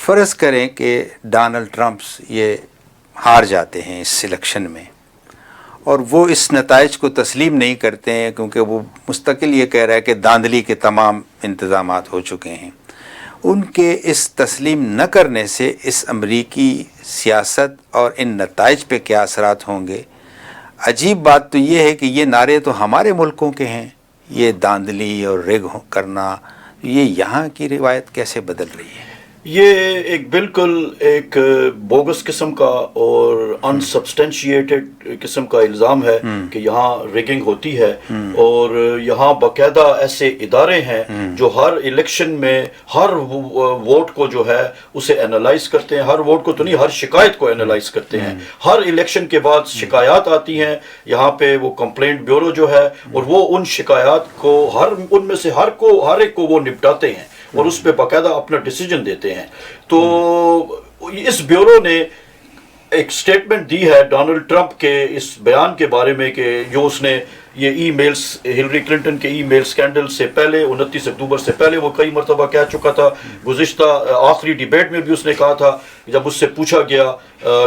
فرض کریں کہ ڈونلڈ ٹرمپس یہ ہار جاتے ہیں اس الیکشن میں, اور وہ اس نتائج کو تسلیم نہیں کرتے ہیں کیونکہ وہ مستقل یہ کہہ رہا ہے کہ داندلی کے تمام انتظامات ہو چکے ہیں. ان کے اس تسلیم نہ کرنے سے اس امریکی سیاست اور ان نتائج پہ کیا اثرات ہوں گے؟ عجیب بات تو یہ ہے کہ یہ نعرے تو ہمارے ملکوں کے ہیں, یہ داندلی اور رگ کرنا, یہ یہاں کی روایت کیسے بدل رہی ہے؟ یہ ایک بالکل ایک بوگس قسم کا اور انسبسٹینشیٹڈ قسم کا الزام ہے کہ یہاں ریگنگ ہوتی ہے, اور یہاں باقاعدہ ایسے ادارے ہیں جو ہر الیکشن میں ہر ووٹ کو جو ہے اسے انالائز کرتے ہیں. ہر ووٹ کو تو نہیں, ہر شکایت کو انالائز کرتے ہیں. ہر الیکشن کے بعد شکایات آتی ہیں یہاں پہ, وہ کمپلینٹ بیورو جو ہے, اور وہ ان شکایات کو ان میں سے ہر ایک کو وہ نپٹاتے ہیں اور اس پہ باقاعدہ اپنا ڈیسیجن دیتے ہیں. تو اس بیورو نے ایک سٹیٹمنٹ دی ہے ڈونلڈ ٹرمپ کے اس بیان کے بارے میں کہ جو اس نے یہ ای میلز, ہلری کلنٹن کے ای میل سکینڈل سے پہلے 29 اکتوبر سے پہلے وہ کئی مرتبہ کہہ چکا تھا. گزشتہ آخری ڈیبیٹ میں بھی اس نے کہا تھا, جب اس سے پوچھا گیا,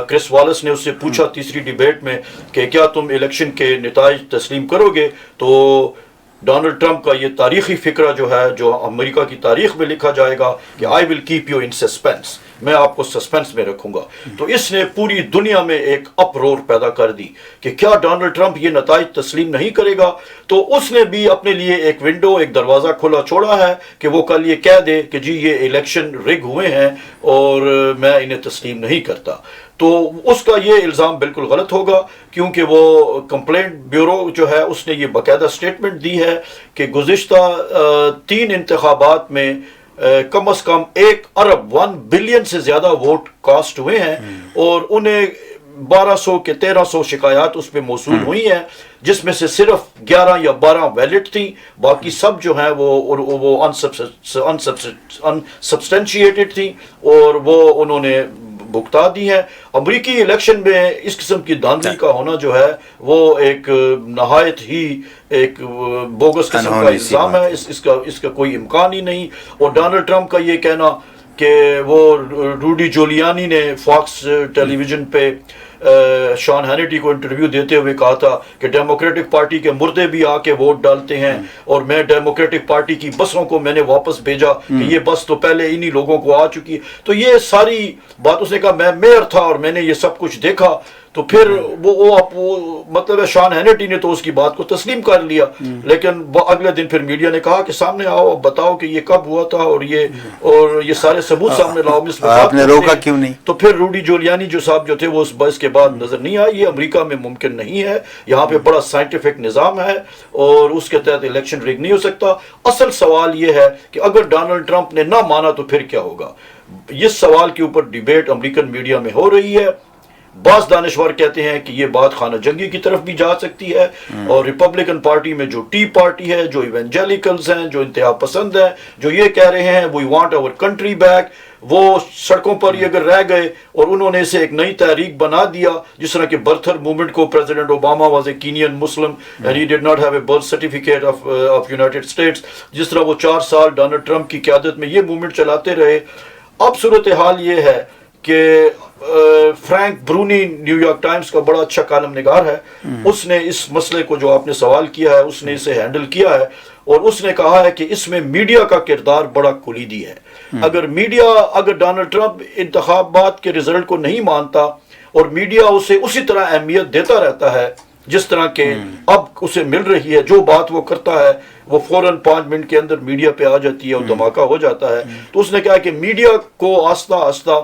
کرس والیس نے اس سے پوچھا تیسری ڈیبیٹ میں کہ کیا تم الیکشن کے نتائج تسلیم کرو گے, تو ڈونلڈ ٹرمپ کا یہ تاریخی فقرہ جو ہے, جو امریکہ کی تاریخ میں لکھا جائے گا کہ I will keep you in suspense, میں آپ کو سسپینس میں رکھوں گا. تو اس نے پوری دنیا میں ایک اپرور پیدا کر دی کہ کیا ڈونلڈ ٹرمپ یہ نتائج تسلیم نہیں کرے گا. تو اس نے بھی اپنے لیے ایک ونڈو, ایک دروازہ کھلا چھوڑا ہے کہ وہ کل یہ کہہ دے کہ جی یہ الیکشن رگ ہوئے ہیں اور میں انہیں تسلیم نہیں کرتا. تو اس کا یہ الزام بالکل غلط ہوگا, کیونکہ وہ کمپلینٹ بیورو جو ہے اس نے یہ باقاعدہ سٹیٹمنٹ دی ہے کہ گزشتہ 3 انتخابات میں کم از کم 1 ارب 1 بلین سے زیادہ ووٹ کاسٹ ہوئے ہیں, اور انہیں 1200 کے 1300 شکایات اس پہ موصول ہوئی ہیں, جس میں سے صرف 11 یا 12 ویلڈ تھیں, باقی سب جو ہیں وہ انسبسٹینشیٹڈ تھیں اور وہ انہوں نے بھگتا دی ہیں. امریکی الیکشن میں اس قسم کی داندلی کا ہونا جو ہے وہ ایک نہایت ہی ایک بوگس قسم کا الزام ہے, اس کا کوئی امکان ہی نہیں. اور ڈونلڈ ٹرمپ کا یہ کہنا کہ وہ روڈی جولیانی نے فاکس ٹیلی ویژن پہ شان ہینیٹی کو انٹرویو دیتے ہوئے کہا تھا کہ ڈیموکریٹک پارٹی کے مردے بھی آ کے ووٹ ڈالتے ہیں, اور میں ڈیموکریٹک پارٹی کی بسوں کو میں نے واپس بھیجا کہ یہ بس تو پہلے انہی لوگوں کو آ چکی. تو یہ ساری بات اس نے کہا, میں میئر تھا اور میں نے یہ سب کچھ دیکھا. تو پھر وہ مطلب ہے شان ہینیٹی نے تو اس کی بات کو تسلیم کر لیا, لیکن اگلے دن پھر میڈیا نے کہا کہ سامنے آؤ, اب بتاؤ کہ یہ کب ہوا تھا اور یہ سارے ثبوت سامنے لاؤ. آپ نے روکا کیوں نہیں؟ تو پھر روڈی جولیانی جو صاحب جو تھے وہ اس بحث کے بعد نظر نہیں آئے. یہ امریکہ میں ممکن نہیں ہے, یہاں پہ بڑا سائنٹیفک نظام ہے اور اس کے تحت الیکشن ریگ نہیں ہو سکتا. اصل سوال یہ ہے کہ اگر ڈونلڈ ٹرمپ نے نہ مانا تو پھر کیا ہوگا. اس سوال کے اوپر ڈیبیٹ امریکن میڈیا میں ہو رہی ہے. بعض دانشور کہتے ہیں کہ یہ بات خانہ جنگی کی طرف بھی جا سکتی ہے، اور ریپبلکن پارٹی میں جو ٹی پارٹی ہے، جو ایونجیلیکلز ہیں، جو انتہا پسند ہیں، جو یہ کہہ رہے ہیں وی وانٹ اور کنٹری بیک، وہ سڑکوں پر ہی اگر رہ گئے اور انہوں نے اسے ایک نئی تحریک بنا دیا، جس طرح کہ برتھر موومنٹ کو president Obama was a canyon Muslim and he did not have a birth certificate of United States, جس طرح وہ 4 سال ڈونلڈ ٹرمپ کی قیادت میں یہ موومنٹ چلاتے رہے. اب صورتحال یہ ہے کہ فرینک برونی نیو یارک ٹائمز کا بڑا اچھا کالم نگار ہے، اس نے اس مسئلے کو جو آپ نے سوال کیا ہے اس نے اسے ہینڈل کیا ہے، اور اس نے کہا ہے کہ اس میں میڈیا کا کردار بڑا کلیدی ہے. اگر میڈیا، اگر ڈونلڈ ٹرمپ انتخابات کے رزلٹ کو نہیں مانتا اور میڈیا اسے اسی طرح اہمیت دیتا رہتا ہے جس طرح کہ اب اسے مل رہی ہے، جو بات وہ کرتا ہے وہ فوراً 5 منٹ کے اندر میڈیا پہ آ جاتی ہے اور دھماکہ ہو جاتا ہے، تو اس نے کہا کہ میڈیا کو آہستہ آہستہ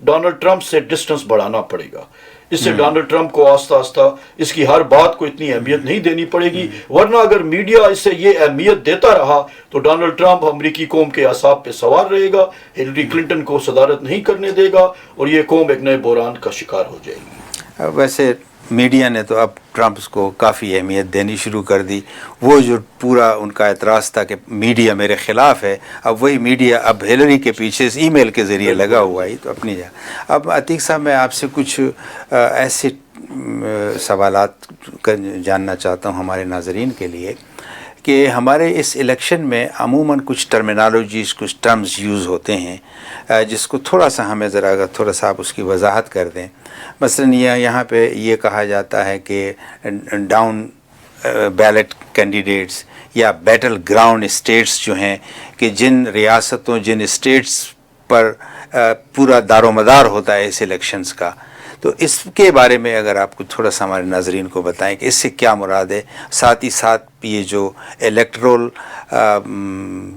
ڈونلڈ ٹرمپ سے ڈسٹنس بڑھانا پڑے گا. اس سے ڈونلڈ ٹرمپ کو آہستہ آہستہ اس کی ہر بات کو اتنی اہمیت نہیں دینی پڑے گی، ورنہ اگر میڈیا اس سے یہ اہمیت دیتا رہا تو ڈونلڈ ٹرمپ امریکی قوم کے اعصاب پہ سوار رہے گا، ہلری کلنٹن کو صدارت نہیں کرنے دے گا، اور یہ قوم ایک نئے بحران کا شکار ہو جائے گی. ویسے میڈیا نے تو اب ٹرمپس کو کافی اہمیت دینی شروع کر دی. وہ جو پورا ان کا اعتراض تھا کہ میڈیا میرے خلاف ہے، اب وہی میڈیا اب ہیلری کے پیچھے ای میل کے ذریعے لگا ہوا ہے تو اپنی جگہ. اب عتیق صاحب میں آپ سے کچھ ایسے سوالات جاننا چاہتا ہوں ہمارے ناظرین کے لیے کہ ہمارے اس الیکشن میں عموماً کچھ ٹرمینالوجیز، کچھ ٹرمز یوز ہوتے ہیں جس کو تھوڑا سا ہمیں ذرا اگر تھوڑا سا آپ اس کی وضاحت کر دیں. مثلاً یہاں پہ یہ کہا جاتا ہے کہ ڈاؤن بیلٹ کینڈیڈیٹس یا بیٹل گراؤنڈ اسٹیٹس جو ہیں، کہ جن ریاستوں، جن اسٹیٹس پر پورا دار و مدار ہوتا ہے اس الیکشنز کا، تو اس کے بارے میں اگر آپ کو تھوڑا سا ہمارے ناظرین کو بتائیں کہ اس سے کیا مراد ہے. ساتھ ہی ساتھ یہ جو الیکٹرول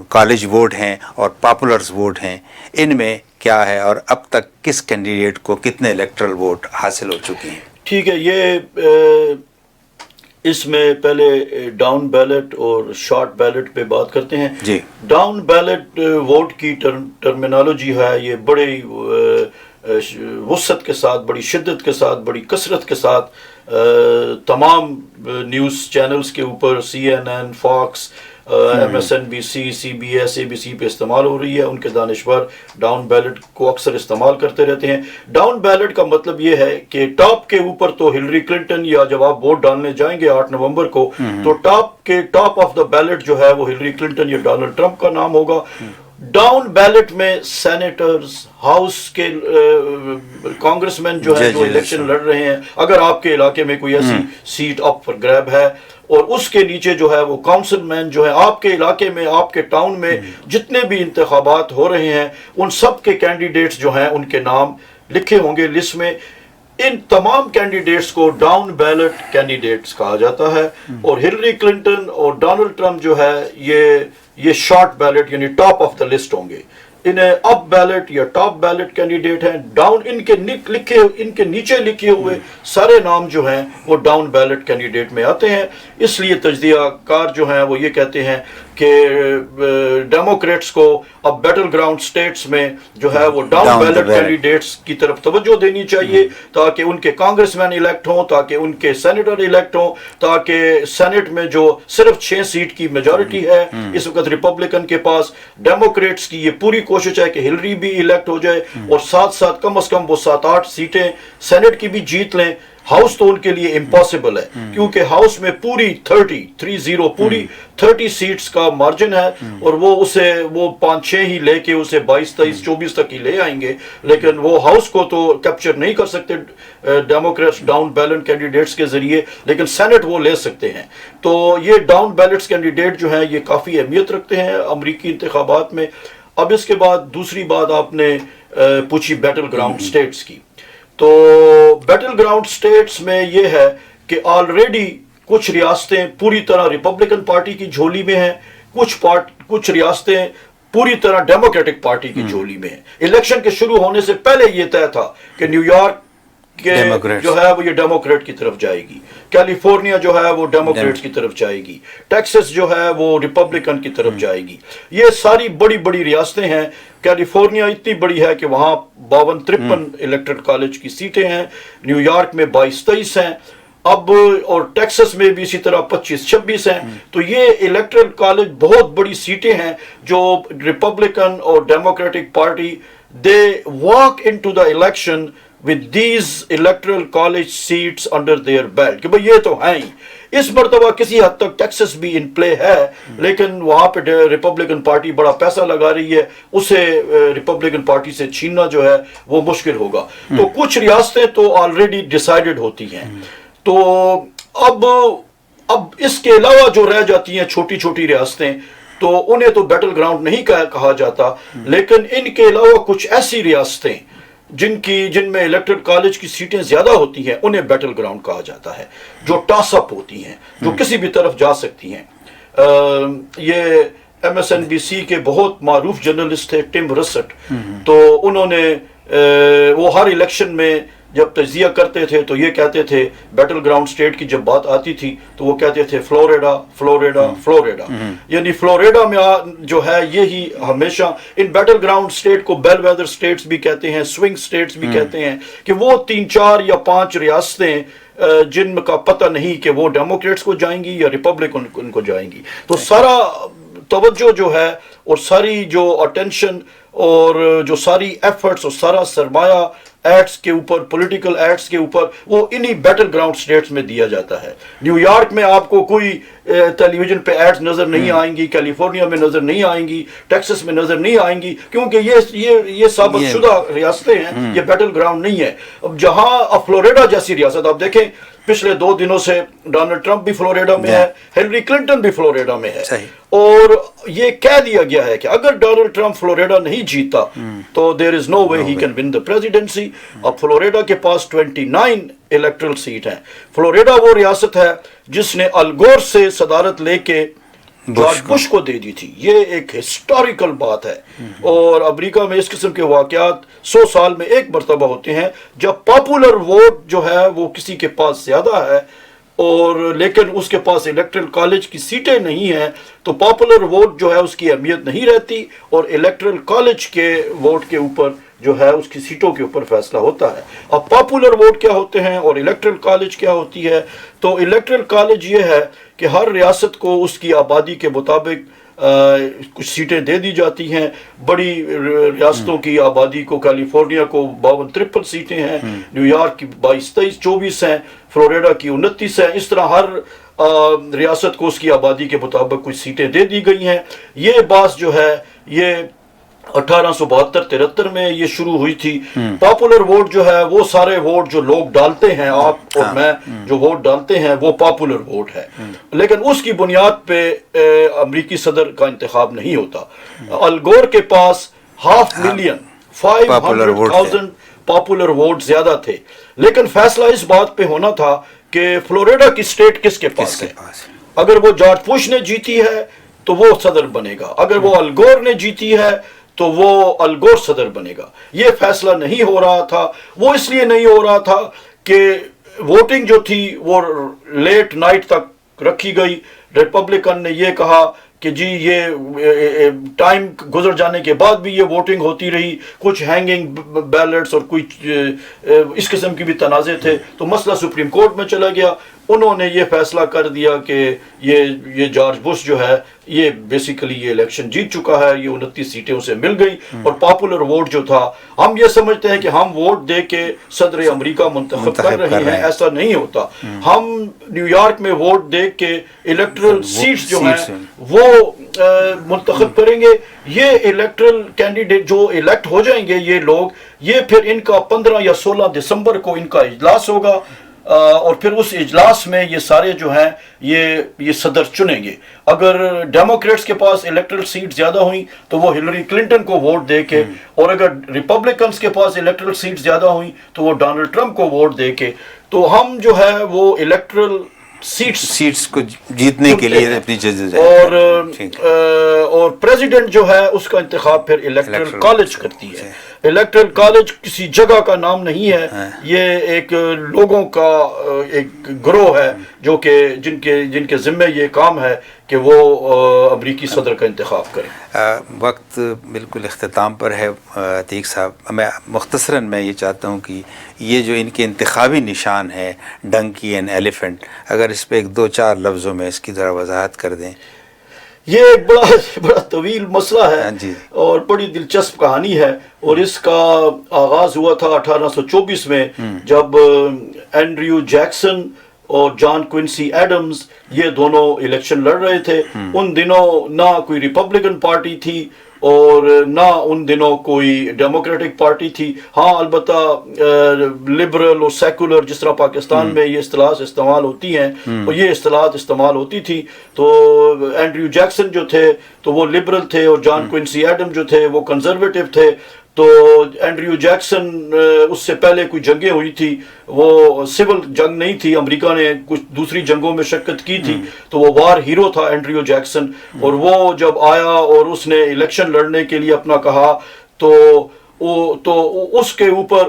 کالج ووٹ ہیں اور پاپولرز ووٹ ہیں، ان میں کیا ہے اور اب تک کس کینڈیڈیٹ کو کتنے الیکٹرل ووٹ حاصل ہو چکے ہیں. ٹھیک ہے، یہ اس میں پہلے ڈاؤن بیلٹ اور شارٹ بیلٹ پہ بات کرتے ہیں. جی، ڈاؤن بیلٹ ووٹ کی ٹرمینالوجی ہے، یہ بڑی وسعت کے ساتھ، بڑی شدت کے ساتھ، بڑی کثرت کے ساتھ تمام نیوز چینلز کے اوپر، CNN، Fox, MSNBC، CBS، ABC پہ استعمال ہو رہی ہے. ان کے دانشور ڈاؤن بیلٹ کو اکثر استعمال کرتے رہتے ہیں. ڈاؤن بیلٹ کا مطلب یہ ہے کہ ٹاپ کے اوپر تو ہلری کلنٹن، یا جب آپ ووٹ ڈالنے جائیں گے 8 نومبر کو، تو ٹاپ آف دا بیلٹ جو ہے وہ ہلری کلنٹن یا ڈونلڈ ٹرمپ کا نام ہوگا. ڈاؤن بیلٹ میں سینیٹرز، ہاؤس کے کانگریس مین جو ہے، جو الیکشن لڑ رہے ہیں، اگر آپ کے علاقے میں کوئی ایسی سیٹ اپ فار گریب ہے، اور اس کے نیچے جو ہے وہ کاؤنسل مین جو ہے، آپ کے علاقے میں، آپ کے ٹاؤن میں جتنے بھی انتخابات ہو رہے ہیں ان سب کے کینڈیڈیٹس جو ہیں ان کے نام لکھے ہوں گے لسٹ میں. ان تمام کینڈیڈیٹس کو ڈاؤن بیلٹ کینڈیڈیٹس کہا جاتا ہے، اور ہلری کلنٹن اور ڈونلڈ ٹرمپ جو ہے یہ شارٹ بیلٹ یعنی ٹاپ آف دا لسٹ ہوں گے. انہیں اپ بیلٹ یا ٹاپ بیلٹ کینڈیڈیٹ ہیں. ڈاؤن ان کے نیچے لکھے ہوئے سارے نام جو ہیں وہ ڈاؤن بیلٹ کینڈیڈیٹ میں آتے ہیں. اس لیے تجزیہ کار جو ہیں وہ یہ کہتے ہیں کہ ڈیموکریٹس کو اب بیٹل گراؤنڈ سٹیٹس میں جو ہے وہ ڈاؤن بیلٹ کینڈیڈیٹس کی طرف توجہ دینی چاہیے، تاکہ ان کے کانگریس مین الیکٹ ہوں، تاکہ ان کے سینیٹر الیکٹ ہوں، تاکہ سینٹ میں جو صرف 6 سیٹ کی میجورٹی ہے اس وقت ریپبلکن کے پاس، ڈیموکریٹس کی یہ پوری کوشش ہے کہ ہلری بھی الیکٹ ہو جائے اور ساتھ ساتھ کم از کم وہ 7-8 سیٹیں سینٹ کی بھی جیت لیں. ہاؤس تو ان کے لیے امپاسبل ہے، کیونکہ ہاؤس میں پوری 30 سیٹس کا مارجن ہے، اور وہ 5-6 ہی لے کے اسے 22, 23, 24 تک ہی لے آئیں گے، لیکن وہ ہاؤس کو تو کیپچر نہیں کر سکتے ڈیموکریٹس ڈاؤن بیلٹ کینڈیڈیٹس کے ذریعے، لیکن سینٹ وہ لے سکتے ہیں. تو یہ ڈاؤن بیلٹس کینڈیڈیٹ جو ہیں یہ کافی اہمیت رکھتے ہیں امریکی انتخابات میں. اب اس کے بعد دوسری بات آپ نے پوچھی بیٹل گراؤنڈ سٹیٹس کی. تو بیٹل گراؤنڈ سٹیٹس میں یہ ہے کہ آلریڈی کچھ ریاستیں پوری طرح ریپبلکن پارٹی کی جھولی میں ہیں، کچھ ریاستیں پوری طرح ڈیموکریٹک پارٹی کی جھولی میں ہیں. الیکشن کے شروع ہونے سے پہلے یہ طے تھا کہ نیو یارک کہ جو ہے وہ یہ ڈیموکریٹ کی طرف جائے گی، کیلیفورنیا جو ہے وہ ڈیموکریٹس کی طرف جائے گی، ٹیکسس جو ہے وہ ریپبلکن کی طرف جائے گی. یہ ساری بڑی بڑی ریاستیں ہیں. کیلیفورنیا اتنی بڑی ہے کہ وہاں 52-53 الیکٹرل کالج کی سیٹیں ہیں، نیو یارک میں 22-23 ہیں اب، اور ٹیکسس میں بھی اسی طرح 25-26 ہیں. تو یہ الیکٹرل کالج بہت بڑی سیٹیں ہیں جو ریپبلکن اور democratic party they walk into the election with these electoral college seats under their belt کہ بھئی یہ تو ہیں ہی. اس مرتبہ کسی حد تک ٹیکسس بھی ان پلے ہے، لیکن وہاں پہ ریپبلکن پارٹی بڑا پیسہ لگا رہی ہے، اسے ریپبلکن پارٹی سے چھیننا جو ہے وہ مشکل ہوگا. تو کچھ ریاستیں تو آلریڈی ڈیسائیڈڈ ہوتی ہیں. تو اب اس کے علاوہ جو رہ جاتی ہیں چھوٹی چھوٹی ریاستیں، تو انہیں تو بیٹل گراؤنڈ نہیں کہا جاتا، لیکن ان کے علاوہ کچھ ایسی ریاستیں جن میں الیکٹرل کالج کی سیٹیں زیادہ ہوتی ہیں انہیں بیٹل گراؤنڈ کہا جاتا ہے، جو ٹاس اپ ہوتی ہیں، جو کسی بھی طرف جا سکتی ہیں. یہ MSNBC کے بہت معروف جرنلسٹ تھے ٹم رسٹ، تو انہوں نے وہ ہر الیکشن میں جب تجزیہ کرتے تھے تو یہ کہتے تھے، بیٹل گراؤنڈ سٹیٹ کی جب بات آتی تھی تو وہ کہتے تھے فلوریڈا فلوریڈا فلوریڈا. یعنی فلوریڈا میں جو ہے یہی ہمیشہ، ان بیٹل گراؤنڈ سٹیٹ کو بیل ویدر سٹیٹس بھی کہتے ہیں، سوئنگ سٹیٹس بھی کہتے ہیں، کہ وہ 3-4 یا 5 ریاستیں جن کا پتہ نہیں کہ وہ ڈیموکریٹس کو جائیں گی یا ریپبلکن کو جائیں گی. تو سارا توجہ جو ہے اور ساری جو اٹینشن اور جو ساری ایفرٹس اور سارا سرمایہ ایڈس کے اوپر، پولیٹیکل ایڈس کے اوپر، وہ انہی بیٹل گراؤنڈ سٹیٹس میں دیا جاتا ہے. نیو یارک میں آپ کو کوئی ٹیلی ویژن پہ ایڈس نظر نہیں آئیں گی، کیلیفورنیا میں نظر نہیں آئیں گی، ٹیکسس میں نظر نہیں آئیں گی، کیونکہ یہ ثابت شدہ ریاستیں ہیں، یہ بیٹل گراؤنڈ نہیں ہے. اب جہاں فلوریڈا جیسی ریاست آپ دیکھیں، پچھلے 2 دنوں سے ڈونلڈ ٹرمپ بھی فلوریڈا میں ہے، ہلری کلنٹن بھی فلوریڈا میں ہے، اور یہ کہہ دیا گیا ہے کہ اگر ڈونلڈ ٹرمپ فلوریڈا نہیں جیتا تو there is no way he can win the presidency. اب فلوریڈا کے پاس 29 الیکٹرل سیٹ ہیں. فلوریڈا وہ ریاست ہے جس نے الگور سے صدارت لے کے جارج بش کو دے دی تھی. یہ ایک ہسٹوریکل بات ہے، اور امریکہ میں اس قسم کے واقعات 100 سال میں ایک مرتبہ ہوتے ہیں جب پاپولر ووٹ جو ہے وہ کسی کے پاس زیادہ ہے اور لیکن اس کے پاس الیکٹرل کالج کی سیٹیں نہیں ہیں، تو پاپولر ووٹ جو ہے اس کی اہمیت نہیں رہتی، اور الیکٹرل کالج کے ووٹ کے اوپر جو ہے اس کی سیٹوں کے اوپر فیصلہ ہوتا ہے. اب پاپولر ووٹ کیا ہوتے ہیں اور الیکٹرل کالج کیا ہوتی ہے؟ تو الیکٹرل کالج یہ ہے کہ ہر ریاست کو اس کی آبادی کے مطابق کچھ سیٹیں دے دی جاتی ہیں. بڑی ریاستوں کی آبادی کو، کیلیفورنیا کو 52-53 سیٹیں ہیں، نیو یارک کی 22-23-24 ہیں، فلوریڈا کی 29 ہیں. اس طرح ہر ریاست کو اس کی آبادی کے مطابق کچھ سیٹیں دے دی گئی ہیں. یہ بات جو ہے یہ 1872-73 میں یہ شروع ہوئی تھی. پاپولر ووٹ جو ہے وہ سارے ووٹ جو لوگ ڈالتے ہیں، آپ اور میں جو ووٹ ڈالتے ہیں، وہ پاپولر ووٹ ہے، لیکن اس کی بنیاد پہ امریکی صدر کا انتخاب نہیں ہوتا. الگور کے پاس 500,000 پاپولر ووٹ زیادہ تھے، لیکن فیصلہ اس بات پہ ہونا تھا کہ فلوریڈا کی سٹیٹ کس کے پاس ہے. اگر وہ جارج بش نے جیتی ہے تو وہ صدر بنے گا، اگر وہ الگور نے جیتی ہے تو وہ الگور صدر بنے گا. یہ فیصلہ نہیں ہو رہا تھا. وہ اس لیے نہیں ہو رہا تھا کہ ووٹنگ جو تھی وہ لیٹ نائٹ تک رکھی گئی. ریپبلکن نے یہ کہا کہ جی یہ ٹائم گزر جانے کے بعد بھی یہ ووٹنگ ہوتی رہی، کچھ ہینگنگ بیلٹس اور کچھ اس قسم کی بھی تنازع تھے. تو مسئلہ سپریم کورٹ میں چلا گیا. انہوں نے یہ فیصلہ کر دیا کہ یہ جارج بش جو ہے یہ بیسیکلی یہ الیکشن جیت چکا ہے، یہ 29 سیٹیں اسے مل گئی. اور پاپولر ووٹ جو تھا، ہم یہ سمجھتے ہیں کہ ہم ووٹ دے کے صدر امریکہ منتخب کر رہے ہیں، ایسا نہیں ہوتا. ہم نیو یارک میں ووٹ دے کے الیکٹرل سیٹس جو ہیں وہ منتخب کریں گے. یہ الیکٹرل کینڈیڈیٹ جو الیکٹ ہو جائیں گے یہ لوگ، یہ پھر ان کا 15 یا 16 دسمبر کو ان کا اجلاس ہوگا، اور پھر اس اجلاس میں یہ سارے جو ہیں یہ صدر چنیں گے. اگر ڈیموکریٹس کے پاس الیکٹرل سیٹ زیادہ ہوئیں تو وہ ہلری کلنٹن کو ووٹ دے کے، اور اگر ریپبلکنس کے پاس الیکٹرل سیٹ زیادہ ہوئیں تو وہ ڈونلڈ ٹرمپ کو ووٹ دے کے. تو ہم جو ہے وہ الیکٹرل سیٹس کو جیتنے کے لیے اپنی اور پریزیڈنٹ جو ہے اس کا انتخاب پھر الیکٹرل کالج کرتی ہے. الیکٹرل کالج کسی جگہ کا نام نہیں ہے، یہ ایک لوگوں کا ایک گروہ ہے جو کہ جن کے ذمہ یہ کام ہے کہ وہ امریکی صدر کا انتخاب کریں۔ وقت بالکل اختتام پر ہے عتیق صاحب، میں مختصراً میں یہ چاہتا ہوں کہ یہ جو ان کے انتخابی نشان ہے ڈنکی اینڈ ایلیفنٹ، اگر اس پہ ایک دو چار لفظوں میں اس کی ذرا وضاحت کر دیں۔ یہ ایک بڑا طویل مسئلہ ہے اور بڑی دلچسپ کہانی ہے، اور اس کا آغاز ہوا تھا 1824 میں جب اینڈریو جیکسن اور جان کوئنسی ایڈمز یہ دونوں الیکشن لڑ رہے تھے۔ ان دنوں نہ کوئی ریپبلکن پارٹی تھی اور نہ ان دنوں کوئی ڈیموکریٹک پارٹی تھی، ہاں البتہ لبرل اور سیکولر جس طرح پاکستان میں یہ اصطلاحات استعمال ہوتی ہیں اور یہ اصطلاحات استعمال ہوتی تھی۔ تو اینڈریو جیکسن جو تھے تو وہ لبرل تھے اور جان کوئنسی ایڈم جو تھے وہ کنزرویٹو تھے۔ تو اینڈریو جیکسن اس سے پہلے کوئی جنگیں ہوئی تھی، وہ سول جنگ نہیں تھی، امریکہ نے کچھ دوسری جنگوں میں شرکت کی تھی، تو وہ وار ہیرو تھا اینڈریو جیکسن، اور وہ جب آیا اور اس نے الیکشن لڑنے کے لیے اپنا کہا تو اس کے اوپر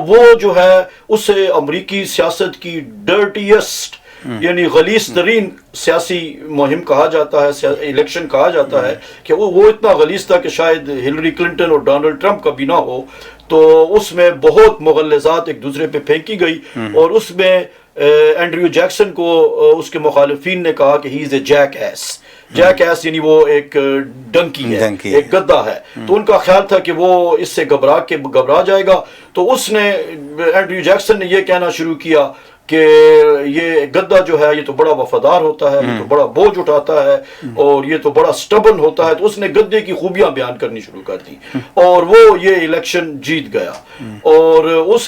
وہ جو ہے اسے امریکی سیاست کی ڈرٹیسٹ یعنی غلیظ ترین سیاسی مہم کہا جاتا ہے، الیکشن کہا جاتا ہے کہ وہ اتنا غلیظ تھا کہ شاید ہلری کلنٹن اور ڈونلڈ ٹرمپ کا بھی نہ ہو۔ تو اس میں بہت مغلظات ایک دوسرے پہ پھینکی گئی، اور اس میں اینڈریو جیکسن کو اس کے مخالفین نے کہا کہ ہی از a jack S. Jack S یعنی وہ ایک ڈنکی ہے، ایک گدھا ہے۔ تو ان کا خیال تھا کہ وہ اس سے گھبرا جائے گا، تو اس نے اینڈریو جیکسن نے یہ کہنا شروع کیا کہ یہ گدھا جو ہے یہ تو بڑا وفادار ہوتا ہے، یہ تو بڑا بوجھ اٹھاتا ہے، اور یہ تو بڑا سٹبن ہوتا ہے۔ تو اس نے گدھے کی خوبیاں بیان کرنی شروع کر دی، اور وہ یہ الیکشن جیت گیا۔ اور اس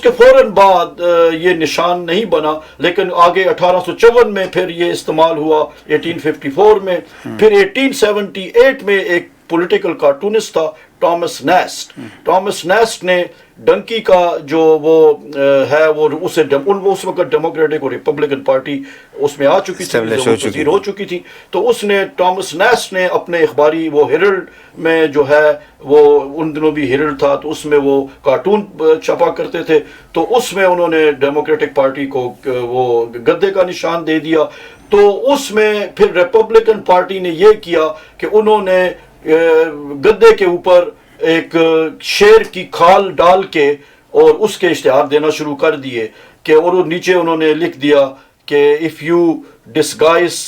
کے فوراً بعد یہ نشان نہیں بنا، لیکن آگے 1854 میں پھر یہ استعمال ہوا، 1854 میں، پھر 1878 میں ایک پولیٹیکل کارٹونسٹ تھا ٹامس نیسٹ نے ڈنکی کا جو وہ ہے وہ اس وقت ڈیموکریٹک اور ریپبلکن پارٹی اس میں آ چکی تھی، وزیر ہو چکی تھی۔ تو اس نے ٹامس نیسٹ نے اپنے اخباری وہ ہیرلڈ میں جو ہے وہ ان دنوں بھی ہیرلڈ تھا، تو اس میں وہ کارٹون چھپا کرتے تھے، تو اس میں انہوں نے ڈیموکریٹک پارٹی کو وہ گدھے کا نشان دے دیا۔ تو اس میں پھر ریپبلکن پارٹی نے یہ کیا کہ انہوں نے گدھے کے اوپر ایک شیر کی کھال ڈال کے اور اس کے اشتہار دینا شروع کر دیے کہ، اور نیچے انہوں نے لکھ دیا کہ if you disguise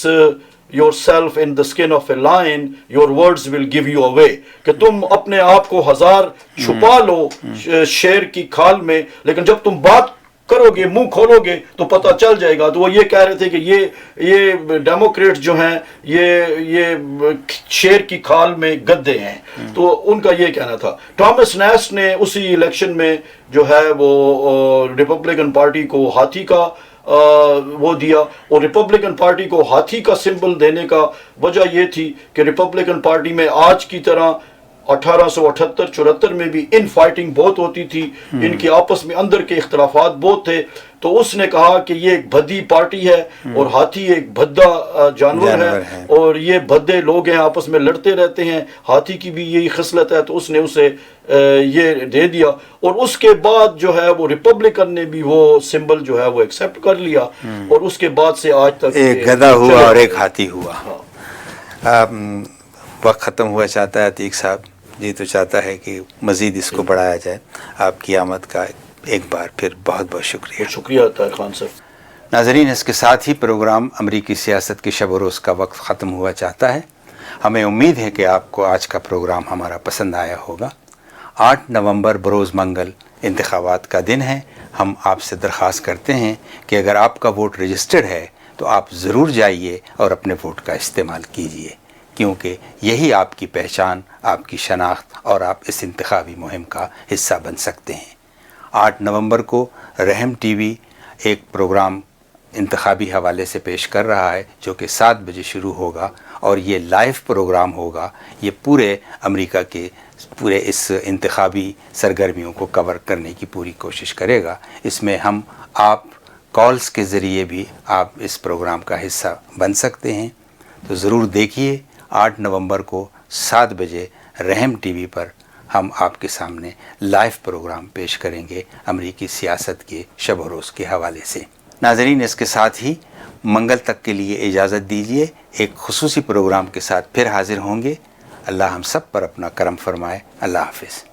yourself in the skin of a lion your words will give you away، کہ تم اپنے آپ کو ہزار چھپا لو شیر کی کھال میں، لیکن جب تم بات کرو گے، منہ کھولو گے تو پتہ چل جائے گا۔ تو وہ یہ کہہ رہے تھے کہ یہ ڈیموکریٹ جو ہیں یہ شیر کی کھال میں گدھے ہیں، تو ان کا یہ کہنا تھا۔ ٹامس نیسٹ نے اسی الیکشن میں جو ہے وہ ریپبلکن پارٹی کو ہاتھی کا وہ دیا، اور ریپبلکن پارٹی کو ہاتھی کا سمبل دینے کا وجہ یہ تھی کہ ریپبلکن پارٹی میں آج کی طرح 1878-74 میں بھی ان فائٹنگ بہت ہوتی تھی، ان کے آپس میں اندر کے اختلافات بہت تھے۔ تو اس نے کہا کہ یہ ایک بھدی پارٹی ہے اور ہاتھی ایک بھدا جانور ہے، اور یہ بھدے لوگ ہیں، آپس میں لڑتے رہتے ہیں، ہاتھی کی بھی یہی خصلت ہے۔ تو اس نے اسے یہ دے دیا، اور اس کے بعد جو ہے وہ ریپبلکن نے بھی وہ سمبل جو ہے وہ ایکسیپٹ کر لیا، اور اس کے بعد سے آج تک ایک گدھا ہوا اور ایک ہاتھی ہوا۔ وقت ختم ہوا چاہتا ہے عتیق صاحب جی، تو چاہتا ہے کہ مزید اس کو بڑھایا جائے۔ آپ کی آمد کا ایک بار پھر بہت بہت شکریہ۔ شکریہ طاہر خان صاحب۔ ناظرین، اس کے ساتھ ہی پروگرام امریکی سیاست کے شب و روز کا وقت ختم ہوا چاہتا ہے۔ ہمیں امید ہے کہ آپ کو آج کا پروگرام ہمارا پسند آیا ہوگا۔ 8 نومبر بروز منگل انتخابات کا دن ہے۔ ہم آپ سے درخواست کرتے ہیں کہ اگر آپ کا ووٹ رجسٹرڈ ہے تو آپ ضرور جائیے اور اپنے ووٹ کا استعمال کیجیے، کیونکہ یہی آپ کی پہچان، آپ کی شناخت اور آپ اس انتخابی مہم کا حصہ بن سکتے ہیں۔ 8 نومبر کو رحم ٹی وی ایک پروگرام انتخابی حوالے سے پیش کر رہا ہے جو کہ 7 بجے شروع ہوگا، اور یہ لائیو پروگرام ہوگا۔ یہ پورے امریکہ کے پورے اس انتخابی سرگرمیوں کو کور کرنے کی پوری کوشش کرے گا۔ اس میں ہم آپ کالز کے ذریعے بھی آپ اس پروگرام کا حصہ بن سکتے ہیں۔ تو ضرور دیکھیے 8 نومبر کو 7 بجے رحم ٹی وی پر ہم آپ کے سامنے لائیو پروگرام پیش کریں گے امریکی سیاست کے شب و روز کے حوالے سے۔ ناظرین، اس کے ساتھ ہی منگل تک کے لیے اجازت دیجیے، ایک خصوصی پروگرام کے ساتھ پھر حاضر ہوں گے۔ اللہ ہم سب پر اپنا کرم فرمائے۔ اللہ حافظ۔